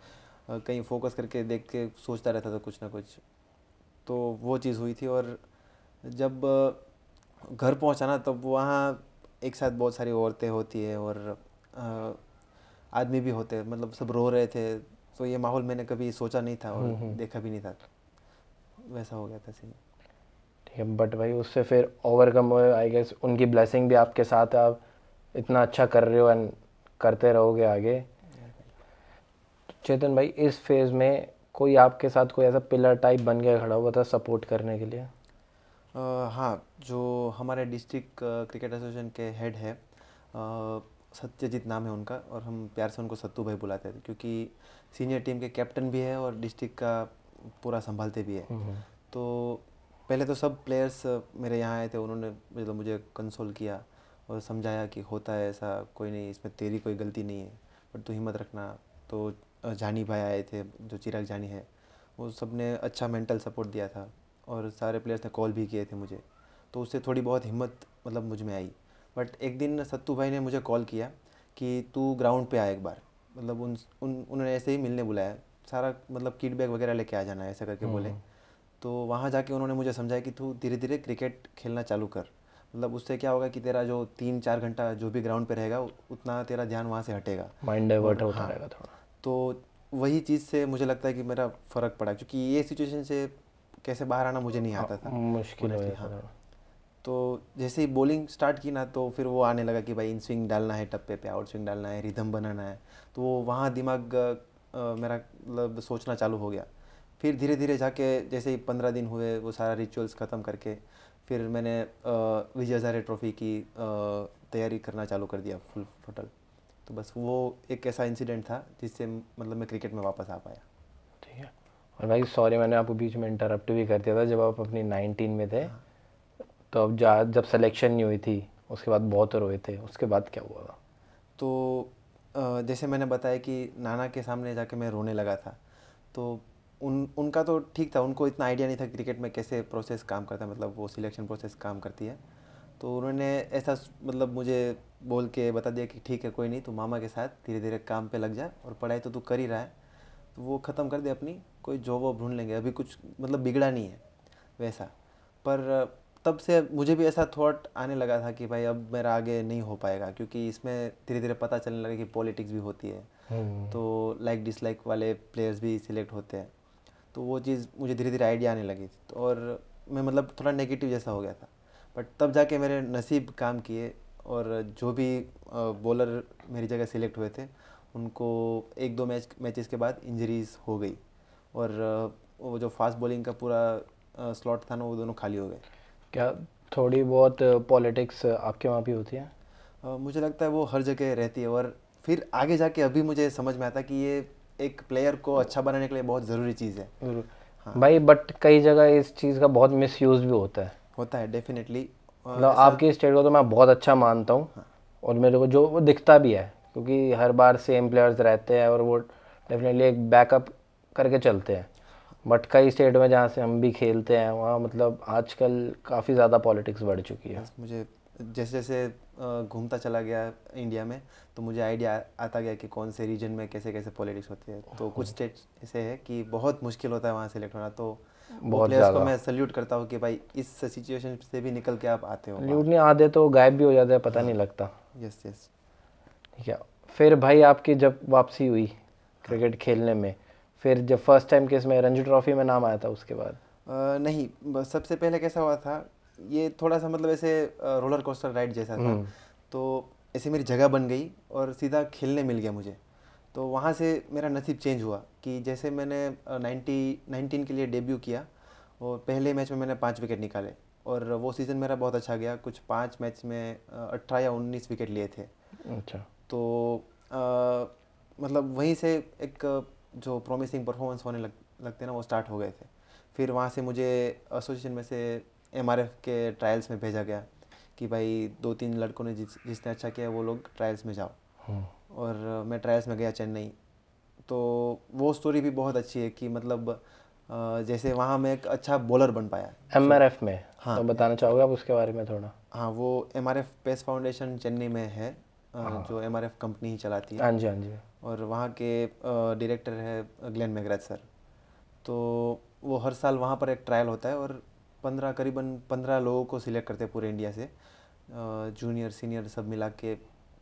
कहीं फोकस करके देख के सोचता रहता था कुछ ना कुछ। तो वो चीज़ हुई थी। और जब घर पहुंचा ना, तब वहाँ एक साथ बहुत सारी औरतें होती है और आदमी भी होते हैं, मतलब सब रो रहे थे। तो ये माहौल मैंने कभी सोचा नहीं था और देखा भी नहीं था, वैसा हो गया था सीन। ठीक है, बट भाई उससे फिर ओवरकम हुए, आई गेस उनकी ब्लेसिंग भी आपके साथ है, आप इतना अच्छा कर रहे हो एंड करते रहोगे आगे। चेतन भाई, इस फेज़ में कोई आपके साथ कोई ऐसा पिलर टाइप बन के खड़ा हुआ था सपोर्ट करने के लिए? हाँ, जो हमारे डिस्ट्रिक्ट क्रिकेट एसोसिएशन के हेड है, सत्यजीत नाम है उनका, और हम प्यार से उनको सत्तू भाई बुलाते थे क्योंकि सीनियर टीम के कैप्टन भी है और डिस्ट्रिक्ट का पूरा संभालते भी है। तो पहले तो सब प्लेयर्स मेरे यहाँ आए थे, उन्होंने मतलब मुझे कंसोल किया और समझाया कि होता है ऐसा, कोई नहीं, इसमें तेरी कोई गलती नहीं है, बट तू हिम्मत रखना। तो जानी भाई आए थे, जो चिराग जानी है, वो सब ने अच्छा मेंटल सपोर्ट दिया था, और सारे प्लेयर्स ने कॉल भी किए थे मुझे, तो उससे थोड़ी बहुत हिम्मत मतलब मुझ में आई। बट एक दिन सत्तू भाई ने मुझे कॉल किया कि तू ग्राउंड पे आ एक बार, मतलब उन्होंने ऐसे ही मिलने बुलाया, सारा मतलब किट बैग वगैरह लेके आ जाना ऐसा करके बोले। तो वहाँ जाके उन्होंने मुझे समझाया कि तू धीरे धीरे क्रिकेट खेलना चालू कर, मतलब उससे क्या होगा कि तेरा जो 3-4 घंटा जो भी ग्राउंड पे रहेगा उतना तेरा ध्यान वहाँ से हटेगा, माइंड डाइवर्ट होता हाँ, रहेगा थोड़ा। तो वही चीज़ से मुझे लगता है कि मेरा फ़र्क पड़ा, क्योंकि ये सिचुएशन से कैसे बाहर आना मुझे नहीं आता था मुश्किल हो honestly, जाता था। तो जैसे ही बॉलिंग स्टार्ट की ना, तो फिर वो आने लगा कि भाई इन स्विंग डालना है, टप्पे पे आउट स्विंग डालना है, रिदम बनाना है, तो वो वहाँ दिमाग मेरा मतलब सोचना चालू हो गया। फिर धीरे धीरे जाके जैसे ही 15 दिन हुए, वो सारा रिचुअल्स ख़त्म करके फिर मैंने विजय हज़ारे ट्रॉफ़ी की तैयारी करना चालू कर दिया फुल टोटल। तो बस वो एक ऐसा इंसिडेंट था जिससे मतलब मैं क्रिकेट में वापस आ पाया। ठीक है। और भाई सॉरी मैंने आपको बीच में इंटरप्ट भी कर दिया था, जब आप अपनी 19 में थे, तो अब जब सिलेक्शन नहीं हुई थी उसके बाद बहुत रोए थे, उसके बाद क्या हुआ था? तो जैसे मैंने बताया कि नाना के सामने जाके मैं रोने लगा था, तो उनका तो ठीक था, उनको इतना आइडिया नहीं था क्रिकेट में कैसे प्रोसेस काम करता है, मतलब वो सिलेक्शन प्रोसेस काम करती है। तो उन्होंने ऐसा मतलब मुझे बोल के बता दिया कि ठीक है कोई नहीं, तू मामा के साथ धीरे धीरे काम पे लग जा, और पढ़ाई तो तू कर ही रहा है, तो वो ख़त्म कर दे अपनी, कोई जॉब वॉब ढूंढ लेंगे, अभी कुछ मतलब बिगड़ा नहीं है वैसा। पर तब से मुझे भी ऐसा थॉट आने लगा था कि भाई अब मेरा आगे नहीं हो पाएगा, क्योंकि इसमें धीरे धीरे पता चलने लगा कि पॉलिटिक्स भी होती है, तो लाइक डिसलाइक वाले प्लेयर्स भी सिलेक्ट होते हैं, तो वो चीज़ मुझे धीरे धीरे आइडिया आने लगी थी, और मैं मतलब थोड़ा नेगेटिव जैसा हो गया था। बट तब जाके मेरे नसीब काम किए, और जो भी बॉलर मेरी जगह सिलेक्ट हुए थे उनको 1-2 मैचेस के बाद इंजरीज हो गई, और वो जो फास्ट बॉलिंग का पूरा स्लॉट था ना, वो दोनों खाली हो गए। क्या थोड़ी बहुत पॉलिटिक्स आपके वहाँ भी होती है? मुझे लगता है वो हर जगह रहती है, और फिर आगे जाके अभी मुझे समझ में आता कि ये एक प्लेयर को अच्छा बनाने के लिए बहुत ज़रूरी चीज़ है। हाँ। भाई बट कई जगह इस चीज़ का बहुत मिसयूज भी होता है। होता है डेफिनेटली। मतलब आपकी स्टेट को तो मैं बहुत अच्छा मानता हूँ, और मेरे को जो वो दिखता भी है, क्योंकि हर बार सेम प्लेयर्स रहते हैं और वो डेफिनेटली एक बैकअप करके चलते हैं। बट कई स्टेट में जहाँ से हम भी खेलते हैं, वहाँ मतलब आजकल काफ़ी ज़्यादा पॉलिटिक्स बढ़ चुकी है। मुझे जैसे जैसे घूमता चला गया इंडिया में, तो मुझे आइडिया आता गया कि कौन से रीजन में कैसे कैसे पॉलिटिक्स होती है। तो कुछ स्टेट ऐसे है कि बहुत मुश्किल होता है वहाँ सेलेक्ट होना, तो वो प्लेयर्स को मैं सल्यूट करता हूँ कि भाई इस सिचुएशन से भी निकल के आप आते हो। सल्यूट नहीं, आधे तो गायब भी हो जाते हैं, पता नहीं लगता। Yes yes. ठीक है। फिर भाई आपकी जब वापसी हुई क्रिकेट खेलने में, फिर जब फर्स्ट टाइम किस में रणजी ट्रॉफी में नाम आया था उसके बाद? नहीं, बस सबसे पहले कैसा हुआ था, ये थोड़ा सा मतलब ऐसे रोलर कोस्टर राइड जैसा था। तो ऐसे मेरी जगह बन गई और सीधा खेलने मिल गया मुझे, तो वहाँ से मेरा नसीब चेंज हुआ कि जैसे मैंने 19 के लिए डेब्यू किया, और पहले मैच में मैंने 5 विकेट निकाले, और वो सीज़न मेरा बहुत अच्छा गया, कुछ 5 मैच में 18 या 19 विकेट लिए थे। अच्छा। तो मतलब वहीं से एक जो प्रॉमिसिंग परफॉर्मेंस होने लगते ना, वो स्टार्ट हो गए थे। फिर वहाँ से मुझे एसोसिएशन में से MRF के ट्रायल्स में भेजा गया कि भाई 2-3 लड़कों ने जिसने अच्छा किया वो लोग ट्रायल्स में जाओ, और मैं ट्रायल्स में गया चेन्नई। तो वो स्टोरी भी बहुत अच्छी है कि मतलब जैसे वहाँ मैं एक अच्छा बॉलर बन पाया MRF में। हाँ, तो बताना चाहोगे आप उसके बारे में थोड़ा? हाँ, वो MRF पेस फाउंडेशन चेन्नई में है, जो MRF कंपनी ही चलाती है। हाँ जी, हाँ जी। और वहाँ के डायरेक्टर है ग्लेन मैकग्राथ सर। तो वो हर साल वहाँ पर एक ट्रायल होता है, और करीबन 15 लोगों को सिलेक्ट करते हैं पूरे इंडिया से, जूनियर सीनियर सब मिला के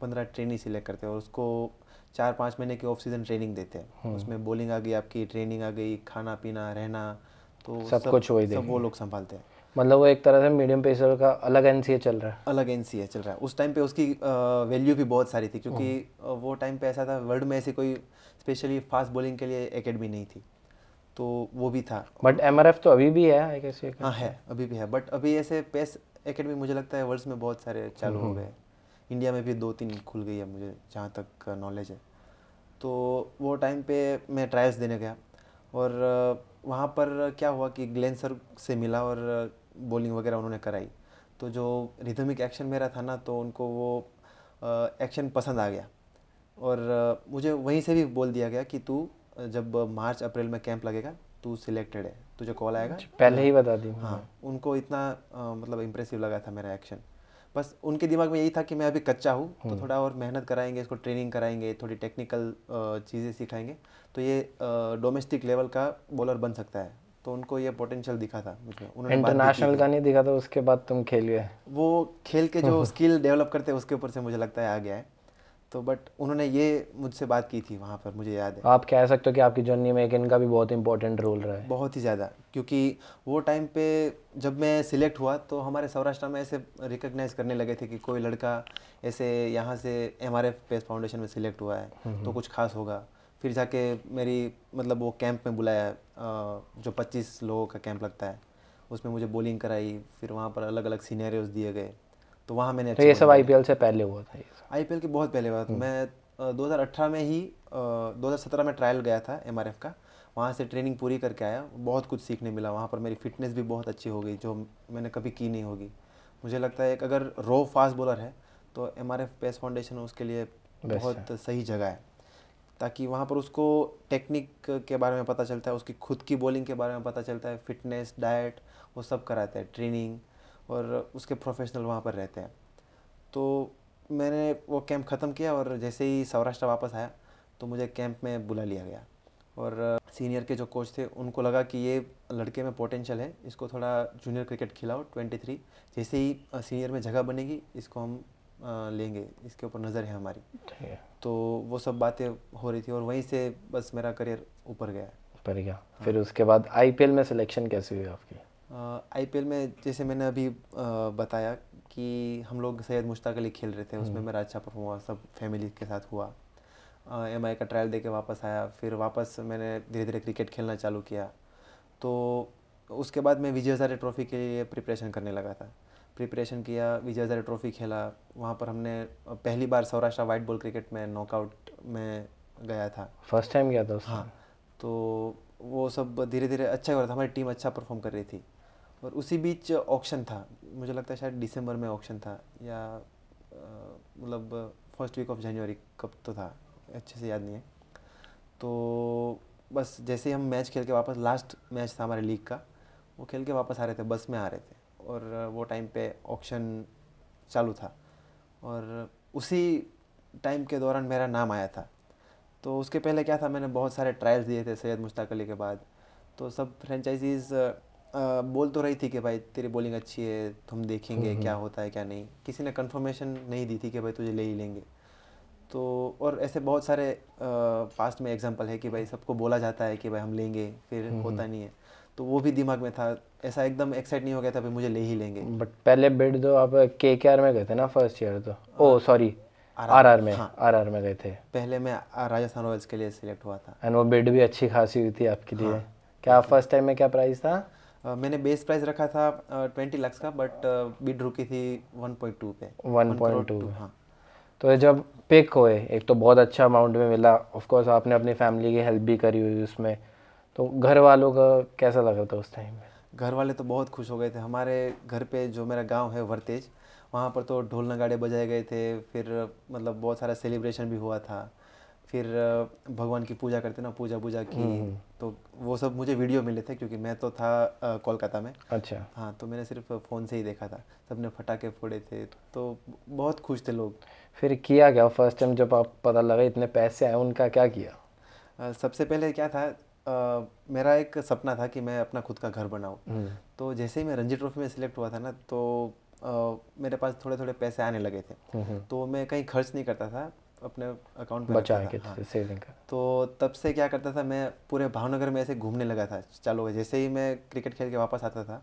15 ट्रेनी सिलेक्ट करते हैं, और उसको 4-5 महीने की ऑफ सीजन ट्रेनिंग देते हैं। उसमें बॉलिंग आ गई, आपकी ट्रेनिंग आ गई, खाना पीना रहना, तो सब कुछ वही सब वो लोग संभालते हैं। मतलब वो एक तरह से मीडियम पेसर का अलग NCA चल रहा है। अलग NCA चल रहा है। उस टाइम पे उसकी वैल्यू भी बहुत सारी थी, क्योंकि वो टाइम पे ऐसा था, वर्ल्ड में ऐसी कोई स्पेशली फास्ट बॉलिंग के लिए एकेडमी नहीं थी, तो वो भी था। बट MRF तो अभी भी है आई गेस? हाँ है, अभी भी है, बट अभी ऐसे पेस एकेडमी मुझे लगता है वर्ल्ड में बहुत सारे चालू हो गए, इंडिया में भी 2-3 खुल गई है मुझे जहाँ तक नॉलेज है। तो वो टाइम पे मैं ट्रायल्स देने गया और वहाँ पर क्या हुआ कि ग्लेन सर से मिला और बॉलिंग वगैरह उन्होंने कराई। तो जो रिदमिक एक्शन मेरा था ना, तो उनको वो एक्शन पसंद आ गया और मुझे वहीं से भी बोल दिया गया कि तू जब मार्च अप्रैल में कैंप लगेगा तू सिलेक्टेड है, तुझे कॉल आएगा। पहले ही बता दी। हाँ, उनको इतना मतलब इम्प्रेसिव लगा था मेरा एक्शन। बस उनके दिमाग में यही था कि मैं अभी कच्चा हूँ, तो थोड़ा और मेहनत कराएंगे, इसको ट्रेनिंग कराएंगे, थोड़ी टेक्निकल चीज़ें सिखाएंगे तो ये डोमेस्टिक लेवल का बॉलर बन सकता है। तो उनको ये पोटेंशियल दिखा था मुझमें। उन्होंने बात भी की इंटरनेशनल थी। का नहीं दिखा था, उसके बाद तुम खेल गए। वो खेल के जो स्किल डेवलप करते हैं उसके ऊपर से मुझे लगता है आ गया है। तो बट उन्होंने ये मुझसे बात की थी वहाँ पर, मुझे याद है। आप कह सकते हो कि आपकी जर्नी में एक इनका भी बहुत इंपॉर्टेंट रोल रहा है। बहुत ही ज़्यादा, क्योंकि वो टाइम पे जब मैं सिलेक्ट हुआ तो हमारे सौराष्ट्र में ऐसे रिकग्नाइज करने लगे थे कि कोई लड़का ऐसे यहाँ से MRF पेस फाउंडेशन में सिलेक्ट हुआ है तो कुछ खास होगा। फिर जाके मेरी मतलब वो कैंप में बुलाया, जो 25 लोगों का कैंप लगता है, उसमें मुझे बॉलिंग कराई। फिर वहाँ पर अलग अलग सिनेरियोज दिए गए, तो वहाँ मैंने तो ये सब IPL से पहले हुआ था? ये सब IPL की बहुत पहले बात। मैं 2018 में ही 2017 में ट्रायल गया था MRF का, वहाँ से ट्रेनिंग पूरी करके आया। बहुत कुछ सीखने मिला वहाँ पर, मेरी फिटनेस भी बहुत अच्छी हो गई जो मैंने कभी की नहीं होगी। मुझे लगता है कि अगर रो फास्ट बॉलर है तो MRF पेस फाउंडेशन उसके लिए बहुत सही जगह है, ताकि वहाँ पर उसको टेक्निक के बारे में पता चलता है, उसकी खुद की बॉलिंग के बारे में पता चलता है, फिटनेस, डाइट, वो सब कराते हैं, ट्रेनिंग, और उसके प्रोफेशनल वहाँ पर रहते हैं। तो मैंने वो कैंप ख़त्म किया और जैसे ही सौराष्ट्र वापस आया तो मुझे कैंप में बुला लिया गया। और सीनियर के जो कोच थे उनको लगा कि ये लड़के में पोटेंशियल है, इसको थोड़ा जूनियर क्रिकेट खिलाओ 23, जैसे ही सीनियर में जगह बनेगी इसको हम लेंगे, इसके ऊपर नज़र है हमारी। तो वो सब बातें हो रही थी और वहीं से बस मेरा करियर ऊपर गया। पर गया। फिर उसके बाद IPL में सिलेक्शन कैसे हुई आपकी? IPL में जैसे मैंने अभी बताया कि हम लोग सैयद मुश्ताक अली खेल रहे थे, उसमें मेरा अच्छा परफॉर्म हुआ, सब फैमिली के साथ हुआ। MI का ट्रायल दे के वापस आया, फिर वापस मैंने धीरे धीरे क्रिकेट खेलना चालू किया। तो उसके बाद मैं विजय हज़ारे ट्रॉफ़ी के लिए प्रिपरेशन करने लगा था। प्रिपरेशन किया, विजय हज़ारे ट्रॉफ़ी खेला, वहाँ पर हमने पहली बार सौराष्ट्र वाइट बॉल क्रिकेट में नॉकआउट में गया था। फर्स्ट टाइम गया था उसमें? हाँ, तो वो सब धीरे धीरे अच्छा हो रहा था, हमारी टीम अच्छा परफॉर्म कर रही थी। और उसी बीच ऑक्शन था, मुझे लगता है शायद दिसंबर में ऑक्शन था, या मतलब फर्स्ट वीक ऑफ जनवरी, कब तो था अच्छे से याद नहीं है। तो बस जैसे ही हम मैच खेल के वापस, लास्ट मैच था हमारे लीग का, वो खेल के वापस आ रहे थे, बस में आ रहे थे, और वो टाइम पे ऑक्शन चालू था और उसी टाइम के दौरान मेरा नाम आया था। तो उसके पहले क्या था, मैंने बहुत सारे ट्रायल्स दिए थे सैयद मुश्ताक अली के बाद। तो सब फ्रेंचाइजीज़ बोल तो रही थी कि भाई तेरी बॉलिंग अच्छी है, तुम देखेंगे क्या होता है क्या नहीं। किसी ने कंफर्मेशन नहीं दी थी कि भाई तुझे ले ही लेंगे। तो और ऐसे बहुत सारे पास्ट में एग्जांपल है कि भाई सबको बोला जाता है कि भाई हम लेंगे, फिर होता नहीं है। तो वो भी दिमाग में था, ऐसा एकदम एक्साइट नहीं हो गया था भाई मुझे ले ही लेंगे। बट पहले बिड तो आप KKR में गए थे ना फर्स्ट ईयर? तो ओह सॉरी, RR में। हाँ, RR में गए थे। पहले मैं राजस्थान रॉयल्स के लिए सिलेक्ट हुआ था। एंड वो बिड भी अच्छी खासी हुई थी आपके लिए। क्या फर्स्ट टाइम में क्या प्राइस था? मैंने बेस प्राइस रखा था 20 लाख का, बट बिड रुकी थी 1.2 पे। 1.2। हाँ। तो जब पिक हुए, एक तो बहुत अच्छा अमाउंट में मिला, ऑफ कोर्स आपने अपनी फैमिली की हेल्प भी करी हुई उसमें, तो घर वालों का कैसा लगा था उस टाइम में? घर वाले तो बहुत खुश हो गए थे। हमारे घर पे जो मेरा गांव है वर्तेज, वहाँ पर तो ढोल नगाड़े बजाए गए थे, फिर मतलब बहुत सारा सेलिब्रेशन भी हुआ था। फिर भगवान की पूजा करते ना, पूजा की, तो वो सब मुझे वीडियो मिले थे क्योंकि मैं तो था कोलकाता में। अच्छा। हाँ, तो मैंने सिर्फ फ़ोन से ही देखा था। सबने फटाके फोड़े थे, तो बहुत खुश थे लोग। फिर किया क्या फर्स्ट टाइम जब आप पता लगा इतने पैसे आए, उनका क्या किया? सबसे पहले क्या था, मेरा एक सपना था कि मैं अपना खुद का घर बनाऊं। तो जैसे ही मैं रणजी ट्रॉफी में सिलेक्ट हुआ था ना, तो मेरे पास थोड़े थोड़े पैसे आने लगे थे। तो मैं कहीं खर्च नहीं करता था, अपने अकाउंट में बचा रखता के था। हाँ। सेविंग का। तो तब से क्या करता था, मैं पूरे भावनगर में ऐसे घूमने लगा था चालू हो। जैसे ही मैं क्रिकेट खेल के वापस आता था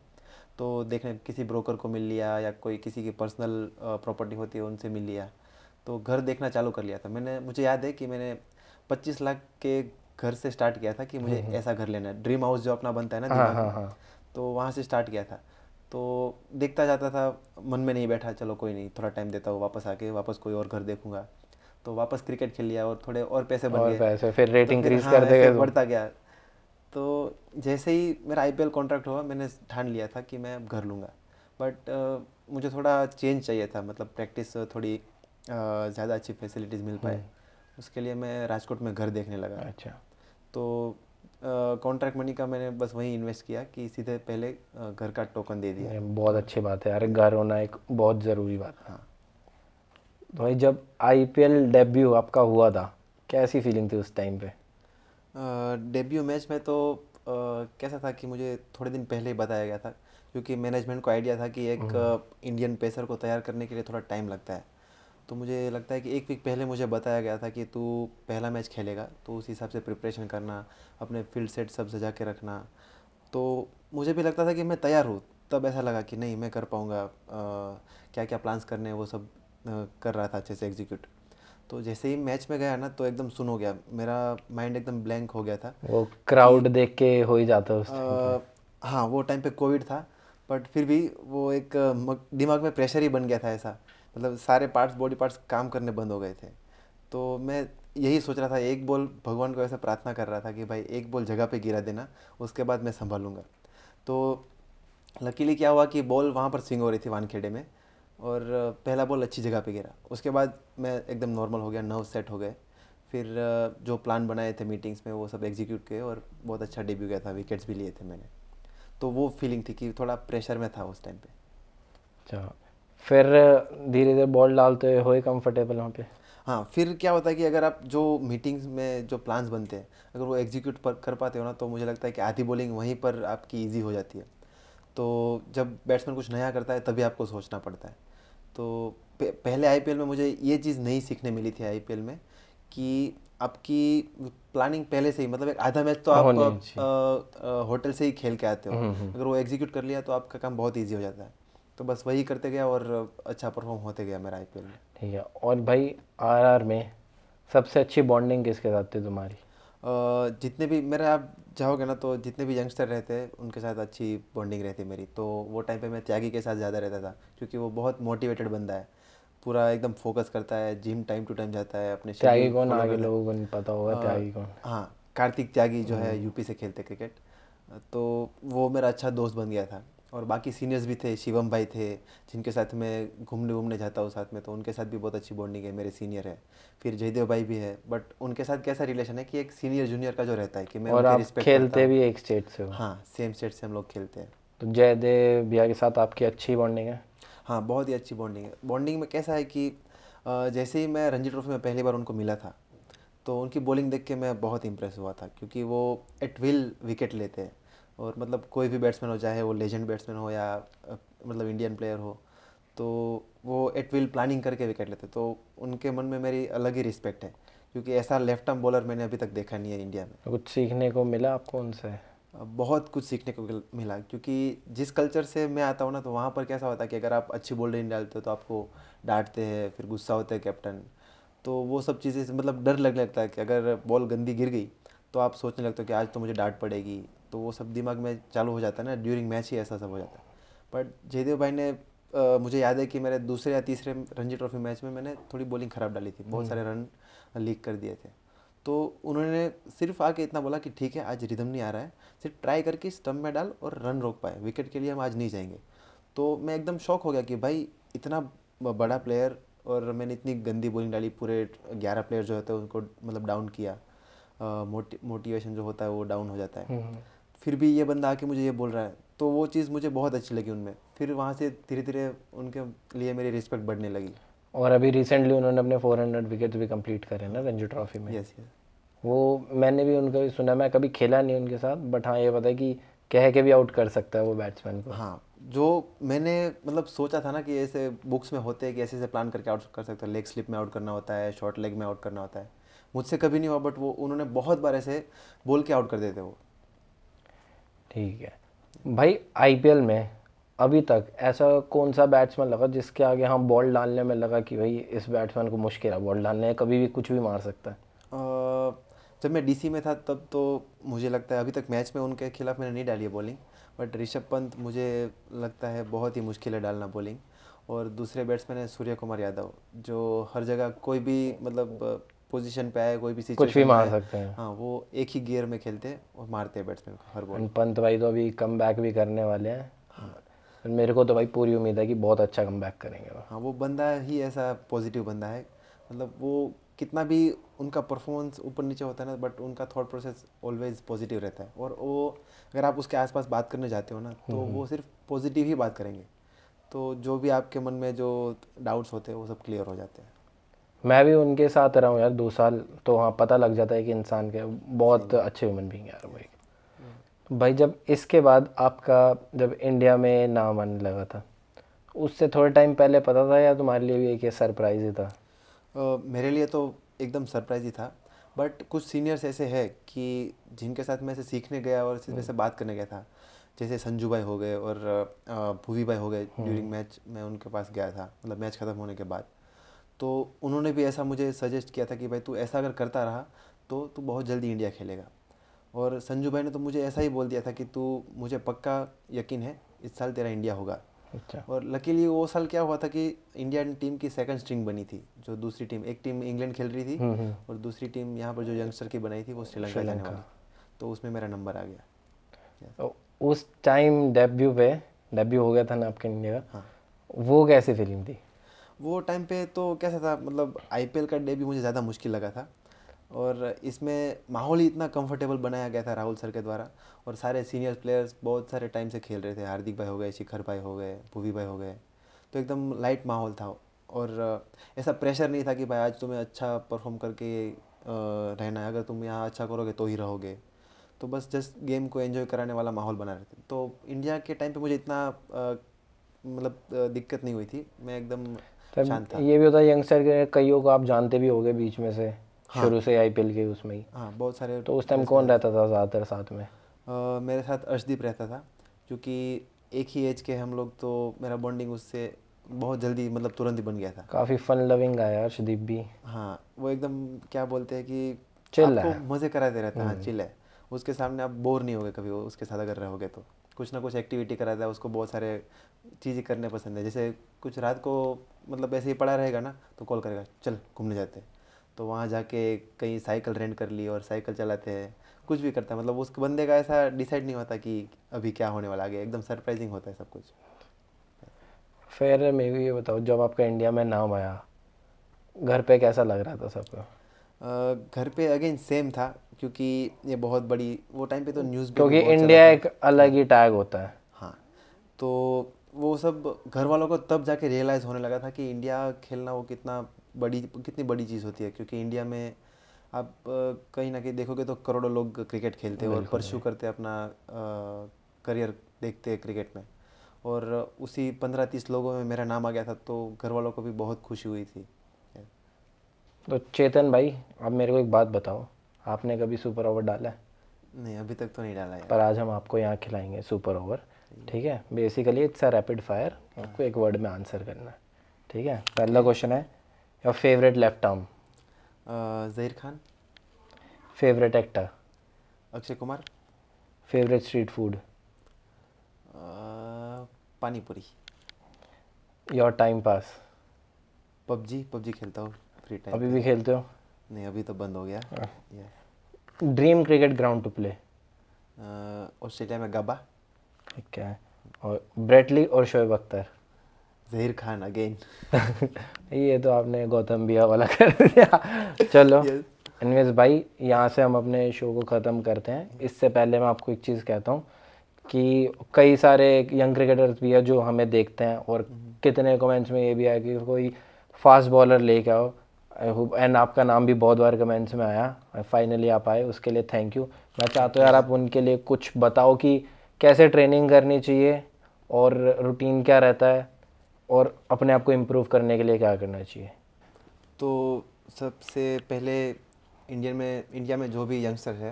तो देखने किसी ब्रोकर को मिल लिया, या कोई किसी की पर्सनल प्रॉपर्टी होती है उनसे मिल लिया, तो घर देखना चालू कर लिया था मैंने। मुझे याद है कि मैंने 25 लाख के घर से स्टार्ट किया था कि मुझे ऐसा घर लेना है, ड्रीम हाउस जो अपना बनता है ना दिमाग में। तो वहाँ से स्टार्ट किया था। तो देखता जाता था, मन में नहीं बैठा, चलो कोई नहीं, थोड़ा टाइम देता हूँ, वापस आके वापस कोई और घर देखूंगा। तो वापस क्रिकेट खेल लिया और थोड़े और पैसे बन और गए। पैसे फिर तो रेट फिर इंक्रीज हाँ, करते ऐसे गए तो। बढ़ता गया। तो जैसे ही मेरा आईपीएल कॉन्ट्रैक्ट हुआ, मैंने ठान लिया था कि मैं अब घर लूँगा। बट मुझे थोड़ा चेंज चाहिए था, मतलब प्रैक्टिस थोड़ी ज़्यादा अच्छी फैसिलिटीज़ मिल पाए। उसके लिए मैं राजकोट में घर देखने लगा। अच्छा। तो कॉन्ट्रैक्ट मनी का मैंने बस वहीं इन्वेस्ट किया कि सीधे पहले घर का टोकन दे दिया। ये बहुत अच्छी बात है यार, घर होना एक बहुत ज़रूरी बात है। हाँ। तो भाई जब आईपीएल डेब्यू आपका हुआ था, कैसी फीलिंग थी उस टाइम पे? डेब्यू मैच में तो कैसा था कि मुझे थोड़े दिन पहले ही बताया गया था, क्योंकि मैनेजमेंट को आइडिया था कि एक इंडियन पेसर को तैयार करने के लिए थोड़ा टाइम लगता है। तो मुझे लगता है कि एक वीक पहले मुझे बताया गया था कि तू पहला मैच खेलेगा, तो उस हिसाब से प्रिपरेशन करना, अपने फील्ड सेट सब सजा के रखना। तो मुझे भी लगता था कि मैं तैयार हूँ, तब ऐसा लगा कि नहीं मैं कर पाऊँगा। क्या क्या प्लान्स करने हैं वो सब कर रहा था अच्छे से एग्जीक्यूट। तो जैसे ही मैच में गया ना, तो एकदम सुन हो गया, मेरा माइंड एकदम ब्लैंक हो गया था। वो क्राउड देख के हो ही जाता है उस टाइम पे। हाँ, वो टाइम पे कोविड था, बट फिर भी वो एक दिमाग में प्रेशर ही बन गया था ऐसा, मतलब सारे पार्ट्स, बॉडी पार्ट्स काम करने बंद हो गए थे। तो मैं यही सोच रहा था, एक बॉल भगवान को ऐसा प्रार्थना कर रहा था कि भाई एक बॉल जगह पे गिरा देना, उसके बाद मैं संभालूंगा। तो लकीली क्या हुआ कि बॉल वहाँ पर स्विंग हो रही थी वानखेड़े में, और पहला बॉल अच्छी जगह पे गिरा। उसके बाद मैं एकदम नॉर्मल हो गया, नर्व सेट हो गए। फिर जो प्लान बनाए थे मीटिंग्स में वो सब एग्जीक्यूट किए, और बहुत अच्छा डेब्यू गया था, विकेट्स भी लिए थे मैंने। तो वो फीलिंग थी कि थोड़ा प्रेशर में था उस टाइम पे। अच्छा, फिर धीरे धीरे बॉल डालते हुए कंफर्टेबल वहाँ पे? हाँ, फिर क्या होता है कि अगर आप जो मीटिंग्स में जो प्लान्स बनते हैं, अगर वो एग्जीक्यूट कर पाते हो ना, तो मुझे लगता है कि आधी बॉलिंग वहीं पर आपकी ईजी हो जाती है। तो जब बैट्समैन कुछ नया करता है तभी आपको सोचना पड़ता है। तो पहले आईपीएल में मुझे ये चीज़ नहीं सीखने मिली थी आईपीएल में, कि आपकी प्लानिंग पहले से ही, मतलब एक आधा मैच तो आप होनी चाहिए। होटल से ही खेल के आते हो, अगर वो एग्जीक्यूट कर लिया तो आपका काम बहुत ईजी हो जाता है। तो बस वही करते गया और अच्छा परफॉर्म होते गया मेरा आईपीएल में। ठीक है। और भाई आरआर में सबसे अच्छी बॉन्डिंग किसके साथ थी तुम्हारी? जितने भी मेरे, आप जाओगे ना तो जितने भी यंगस्टर रहते हैं उनके साथ अच्छी बॉन्डिंग रहती है मेरी। तो वो टाइम पे मैं त्यागी के साथ ज़्यादा रहता था, क्योंकि वो बहुत मोटिवेटेड बंदा है, पूरा एकदम फोकस करता है, जिम टाइम टू टाइम जाता है, अपने त्यागी शेड्यूल कौन, फॉलो आगे करता है। लोगों को नहीं पता होगा त्यागी कौन? हाँ, कार्तिक त्यागी जो है, यूपी से खेलते क्रिकेट। तो वो मेरा अच्छा दोस्त बन गया था। और बाकी सीनियर्स भी थे, शिवम भाई थे, जिनके साथ मैं घूमने घूमने जाता हूँ साथ में, तो उनके साथ भी बहुत अच्छी बॉन्डिंग है, मेरे सीनियर है। फिर जयदेव भाई भी है, बट उनके साथ कैसा रिलेशन है कि एक सीनियर जूनियर का जो रहता है, कि मैं और उनकी आप रिस्पेक्ट करता खेलते हूँ। भी एक स्टेट से हो? हाँ, सेम स्टेट से हम लोग खेलते हैं। तो जयदेव भैया के साथ आपकी अच्छी बॉन्डिंग है? हाँ, बहुत ही अच्छी बॉन्डिंग है। बॉन्डिंग में कैसा है कि जैसे ही मैं रणजी ट्रॉफी में पहली बार उनको मिला था, तो उनकी बॉलिंग देख के मैं बहुत इंप्रेस हुआ था, क्योंकि वो एट विल विकेट लेते हैं। और मतलब कोई भी बैट्समैन हो, चाहे वो लेजेंड बैट्समैन हो या मतलब इंडियन प्लेयर हो, तो वो एट विल प्लानिंग करके विकेट लेते। तो उनके मन में मेरी अलग ही रिस्पेक्ट है, क्योंकि ऐसा लेफ्ट आर्म बॉलर मैंने अभी तक देखा नहीं है इंडिया में। तो कुछ सीखने को मिला आपको उनसे? बहुत कुछ सीखने को मिला, क्योंकि जिस कल्चर से मैं आता हूँ ना, तो वहाँ पर कैसा होता है कि अगर आप अच्छी बॉल नहीं डालते हो तो आपको डांटते हैं, फिर गुस्सा होता है कैप्टन। तो वो सब चीज़ें से मतलब डर लगने लगता है कि अगर बॉल गंदी गिर गई तो आप सोचने लगते हो कि आज तो मुझे डांट पड़ेगी। तो वो सब दिमाग में चालू हो जाता है ना, ड्यूरिंग मैच ही ऐसा सब हो जाता है। बट जयदेव भाई ने मुझे याद है कि मेरे दूसरे या तीसरे रणजी ट्रॉफी मैच में मैंने थोड़ी बॉलिंग ख़राब डाली थी, बहुत सारे रन लीक कर दिए थे। तो उन्होंने सिर्फ आके इतना बोला कि ठीक है, आज रिदम नहीं आ रहा है, सिर्फ ट्राई करके स्टंप में डाल और रन रोक पाए, विकेट के लिए हम आज नहीं जाएंगे। तो मैं एकदम शॉक हो गया कि भाई इतना बड़ा प्लेयर, और मैंने इतनी गंदी बॉलिंग डाली, पूरे 11 प्लेयर जो होते हैं उनको मतलब डाउन किया। मोटिवेशन जो होता है वो डाउन हो जाता है। फिर भी ये बंदा आके मुझे ये बोल रहा है, तो वो चीज़ मुझे बहुत अच्छी लगी उनमें। फिर वहाँ से धीरे धीरे उनके लिए मेरी रिस्पेक्ट बढ़ने लगी। और अभी रिसेंटली उन्होंने अपने 400 विकेट्स भी कंप्लीट करे ना रणजी ट्रॉफी में। Yes, yes. वो मैंने भी उनका भी सुना, मैं कभी खेला नहीं उनके साथ, बट हाँ ये पता है कि कह के भी आउट कर सकता है वो बैट्समैन को। हाँ, जो मैंने मतलब सोचा था ना कि ऐसे बुक्स में होते हैं कि ऐसे ऐसे प्लान करके आउट कर सकते हो, लेग स्लिप में आउट करना होता है, शॉर्ट लेग में आउट करना होता है, मुझसे कभी नहीं हुआ। बट वो उन्होंने बहुत बार ऐसे बोल के आउट कर देते वो। ठीक है भाई, आईपीएल में अभी तक ऐसा कौन सा बैट्समैन लगा जिसके आगे हम बॉल डालने में लगा कि भाई इस बैट्समैन को मुश्किल है बॉल डालने, कभी भी कुछ भी मार सकता है? जब मैं डीसी में था तब तो मुझे लगता है, अभी तक मैच में उनके खिलाफ मैंने नहीं डाली है बॉलिंग, बट ऋषभ पंत मुझे लगता है बहुत ही मुश्किल है डालना बॉलिंग। और दूसरे बैट्समैन है सूर्य कुमार यादव, जो हर जगह कोई भी मतलब पोजीशन पे आए, कोई भी कुछ भी सिचुएशन में मार आए, सकते हैं। हाँ वो एक ही गियर में खेलते हैं और मारते हैं बैट्समैन को हर बॉल। एंड पंत भाई तो अभी कम बैक भी करने वाले हैं। मेरे को तो भाई पूरी उम्मीद है कि बहुत अच्छा कम बैक करेंगे वो। हाँ वो बंदा ही ऐसा पॉजिटिव बंदा है, मतलब वो कितना भी उनका परफॉर्मेंस ऊपर नीचे होता है ना, बट उनका थॉट प्रोसेस ऑलवेज पॉजिटिव रहता है। और वो अगर आप उसके आसपास बात करने जाते हो ना, तो वो सिर्फ पॉजिटिव ही बात करेंगे, तो जो भी आपके मन में जो डाउट्स होते हैं वो सब क्लियर हो जाते हैं। मैं भी उनके साथ रहा हूँ यार 2 साल, तो हाँ पता लग जाता है कि इंसान के बहुत अच्छे ह्यूमन बीइंग यार भाई। भाई जब इसके बाद आपका जब इंडिया में नाम आने लगा था, उससे थोड़े टाइम पहले पता था या तुम्हारे लिए भी एक सरप्राइज ही था? मेरे लिए तो एकदम सरप्राइज ही था, बट कुछ सीनियर्स ऐसे हैं कि जिनके साथ मैं ऐसे सीखने गया और सिर्फ ऐसे बात करने गया था, जैसे संजू भाई हो गए और भूवी भाई हो गए। ड्यूरिंग मैच मैं उनके पास गया था, मतलब मैच ख़त्म होने के बाद, तो उन्होंने भी ऐसा मुझे सजेस्ट किया था कि भाई तू ऐसा अगर करता रहा तो तू बहुत जल्दी इंडिया खेलेगा। और संजू भाई ने तो मुझे ऐसा ही बोल दिया था कि तू, मुझे पक्का यकीन है इस साल तेरा इंडिया होगा। अच्छा। और लकीली वो साल क्या हुआ था कि इंडियन टीम की सेकंड स्ट्रिंग बनी थी, जो दूसरी टीम, एक टीम इंग्लैंड खेल रही थी और दूसरी टीम यहाँ पर जो यंगस्टर की बनाई थी वो श्रीलंका जाने वाली, तो उसमें मेरा नंबर आ गया। तो उस टाइम डेब्यू हो गया था ना आपके इंडिया का, हाँ वो कैसी फीलिंग थी? वो टाइम पे तो कैसा था, मतलब आईपीएल का डेब्यू मुझे ज़्यादा मुश्किल लगा था, और इसमें माहौल ही इतना कंफर्टेबल बनाया गया था राहुल सर के द्वारा, और सारे सीनियर प्लेयर्स बहुत सारे टाइम से खेल रहे थे, हार्दिक भाई हो गए, शिखर भाई हो गए, भुवी भाई हो गए, तो एकदम लाइट माहौल था। और ऐसा प्रेशर नहीं था कि भाई आज तुम्हें अच्छा परफॉर्म करके रहना है, अगर तुम यहाँ अच्छा करोगे तो ही रहोगे, तो बस जस्ट गेम को एंजॉय कराने वाला माहौल बना रहे थे। तो इंडिया के टाइम पे मुझे इतना मतलब दिक्कत नहीं हुई थी, मैं एकदम शांत था। ये भी होता है यंगस्टर के कईयों को आप जानते भी होगे बीच में से, शुरू से आईपीएल के उसमें ही। हाँ बहुत सारे। तो उस टाइम कौन रहता था ज़्यादातर साथ में? मेरे साथ अर्शदीप रहता था, क्योंकि एक ही एज के हम लोग, तो मेरा बॉन्डिंग उससे बहुत जल्दी मतलब तुरंत ही बन गया था। काफ़ी फन लविंग है यार अर्शदीप भी। हाँ वो एकदम क्या बोलते हैं कि चिल आपको है। मज़े कराते रहता है। हाँ चिल है, उसके सामने आप बोर नहीं होगे कभी, वो उसके साथ अगर रहोगे तो कुछ ना कुछ एक्टिविटी कराता है। उसको बहुत सारे चीज़ें करने पसंद है, जैसे कुछ रात को मतलब ऐसे ही पड़ा रहेगा ना तो कॉल करेगा, चल घूमने जाते हैं, तो वहाँ जाके कहीं साइकिल रेंट कर ली और साइकिल चलाते हैं, कुछ भी करता है। मतलब उस बंदे का ऐसा डिसाइड नहीं होता कि अभी क्या होने वाला आगे, एकदम सरप्राइजिंग होता है सब कुछ। फिर मेरे को ये बताओ, जब आपका इंडिया में नाम आया, घर पे कैसा लग रहा था सबको? घर पे अगेन सेम था, क्योंकि ये बहुत बड़ी, वो टाइम पे तो न्यूज़ पे भी क्योंकि बहुत चला इंडिया था। एक अलग ही टैग होता है। हाँ तो वो सब घर वालों को तब जाके रियलाइज़ होने लगा था कि इंडिया खेलना वो कितनी बड़ी चीज़ होती है, क्योंकि इंडिया में आप कहीं ना कहीं देखोगे तो करोड़ों लोग क्रिकेट खेलते हैं और परस्यू करते हैं अपना करियर देखते हैं क्रिकेट में, और उसी 15-30 लोगों में मेरा नाम आ गया था, तो घर वालों को भी बहुत खुशी हुई थी। तो चेतन भाई, अब मेरे को एक बात बताओ, आपने कभी सुपर ओवर डाला है? नहीं अभी तक तो नहीं डाला यार। पर आज हम आपको यहाँ खिलाएंगे सुपर ओवर, ठीक है? Basically it's a rapid fire, आपको एक वर्ड में आंसर करना है, ठीक है? पहला क्वेश्चन है, your favourite left arm? Zaheer Khan. Favourite actor? Akshay Kumar. Favourite street food? पानी पूरी। Your time pass? पबजी खेलता हूँ फ्री टाइम अभी पे। भी खेलते हो? नहीं अभी तो बंद हो गया। Dream cricket ground to play? Australia में गब्बा। ठीक है। और ब्रेटली और शोएब अख्तर? ज़हीर खान अगेन। ये तो आपने गौतम बिया वाला कर दिया। चलो एनीवेज भाई, यहाँ से हम अपने शो को ख़त्म करते हैं। इससे पहले मैं आपको एक चीज़ कहता हूँ कि कई सारे यंग क्रिकेटर्स भी है जो हमें देखते हैं, और कितने कमेंट्स में ये भी आया कि कोई फास्ट बॉलर लेके आओ, एंड आपका नाम भी बहुत बार कमेंट्स में आया, फाइनली आप आए, उसके लिए थैंक यू। मैं चाहता हूँ यार आप उनके लिए कुछ बताओ कि कैसे ट्रेनिंग करनी चाहिए और रूटीन क्या रहता है, और अपने आप को इम्प्रूव करने के लिए क्या करना चाहिए। तो सबसे पहले इंडिया में जो भी यंगस्टर है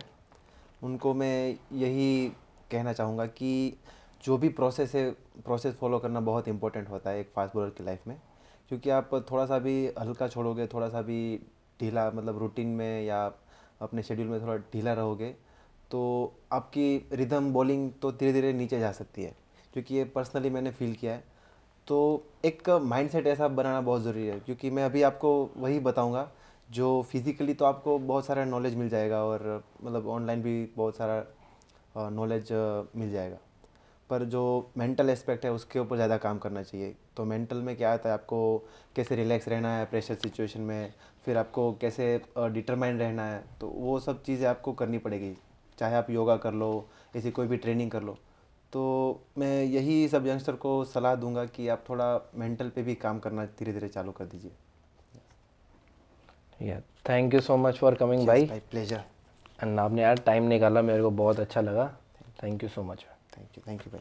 उनको मैं यही कहना चाहूँगा कि जो भी प्रोसेस फॉलो करना बहुत इंपॉर्टेंट होता है एक फास्ट बॉलर की लाइफ में, क्योंकि आप थोड़ा सा भी हल्का छोड़ोगे, थोड़ा सा भी ढीला मतलब रूटीन में या अपने शेड्यूल में थोड़ा ढीला रहोगे तो आपकी रिदम बॉलिंग तो धीरे धीरे नीचे जा सकती है, क्योंकि ये पर्सनली मैंने फील किया है। तो एक माइंडसेट ऐसा बनाना बहुत ज़रूरी है, क्योंकि मैं अभी आपको वही बताऊंगा जो फिज़िकली तो आपको बहुत सारा नॉलेज मिल जाएगा और मतलब ऑनलाइन भी बहुत सारा नॉलेज मिल जाएगा, पर जो मेंटल एस्पेक्ट है उसके ऊपर ज़्यादा काम करना चाहिए। तो मेंटल में क्या आता है, आपको कैसे रिलैक्स रहना है प्रेशर सिचुएशन में, फिर आपको कैसे डिटरमाइंड रहना है, तो वो सब चीज़ें आपको करनी पड़ेगी, चाहे आप योगा कर लो, ऐसी कोई भी ट्रेनिंग कर लो। तो मैं यही सब यंगस्टर को सलाह दूंगा कि आप थोड़ा मेंटल पे भी काम करना धीरे धीरे चालू कर दीजिए। या thank you so much for coming भाई, प्लेजर। एंड आपने यार टाइम निकाला, मेरे को बहुत अच्छा लगा। Thank you so much. Thank you भाई।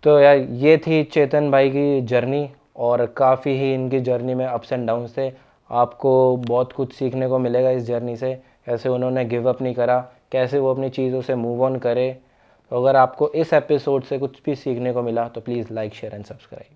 तो यार ये थी चेतन भाई की जर्नी, और काफ़ी ही इनकी जर्नी में अप्स एंड डाउन्स थे। आपको बहुत कुछ सीखने को मिलेगा इस जर्नी से, कैसे उन्होंने गिव अप नहीं करा, कैसे वो अपनी चीज़ों से मूव ऑन करे। तो अगर आपको इस एपिसोड से कुछ भी सीखने को मिला तो please like share and subscribe.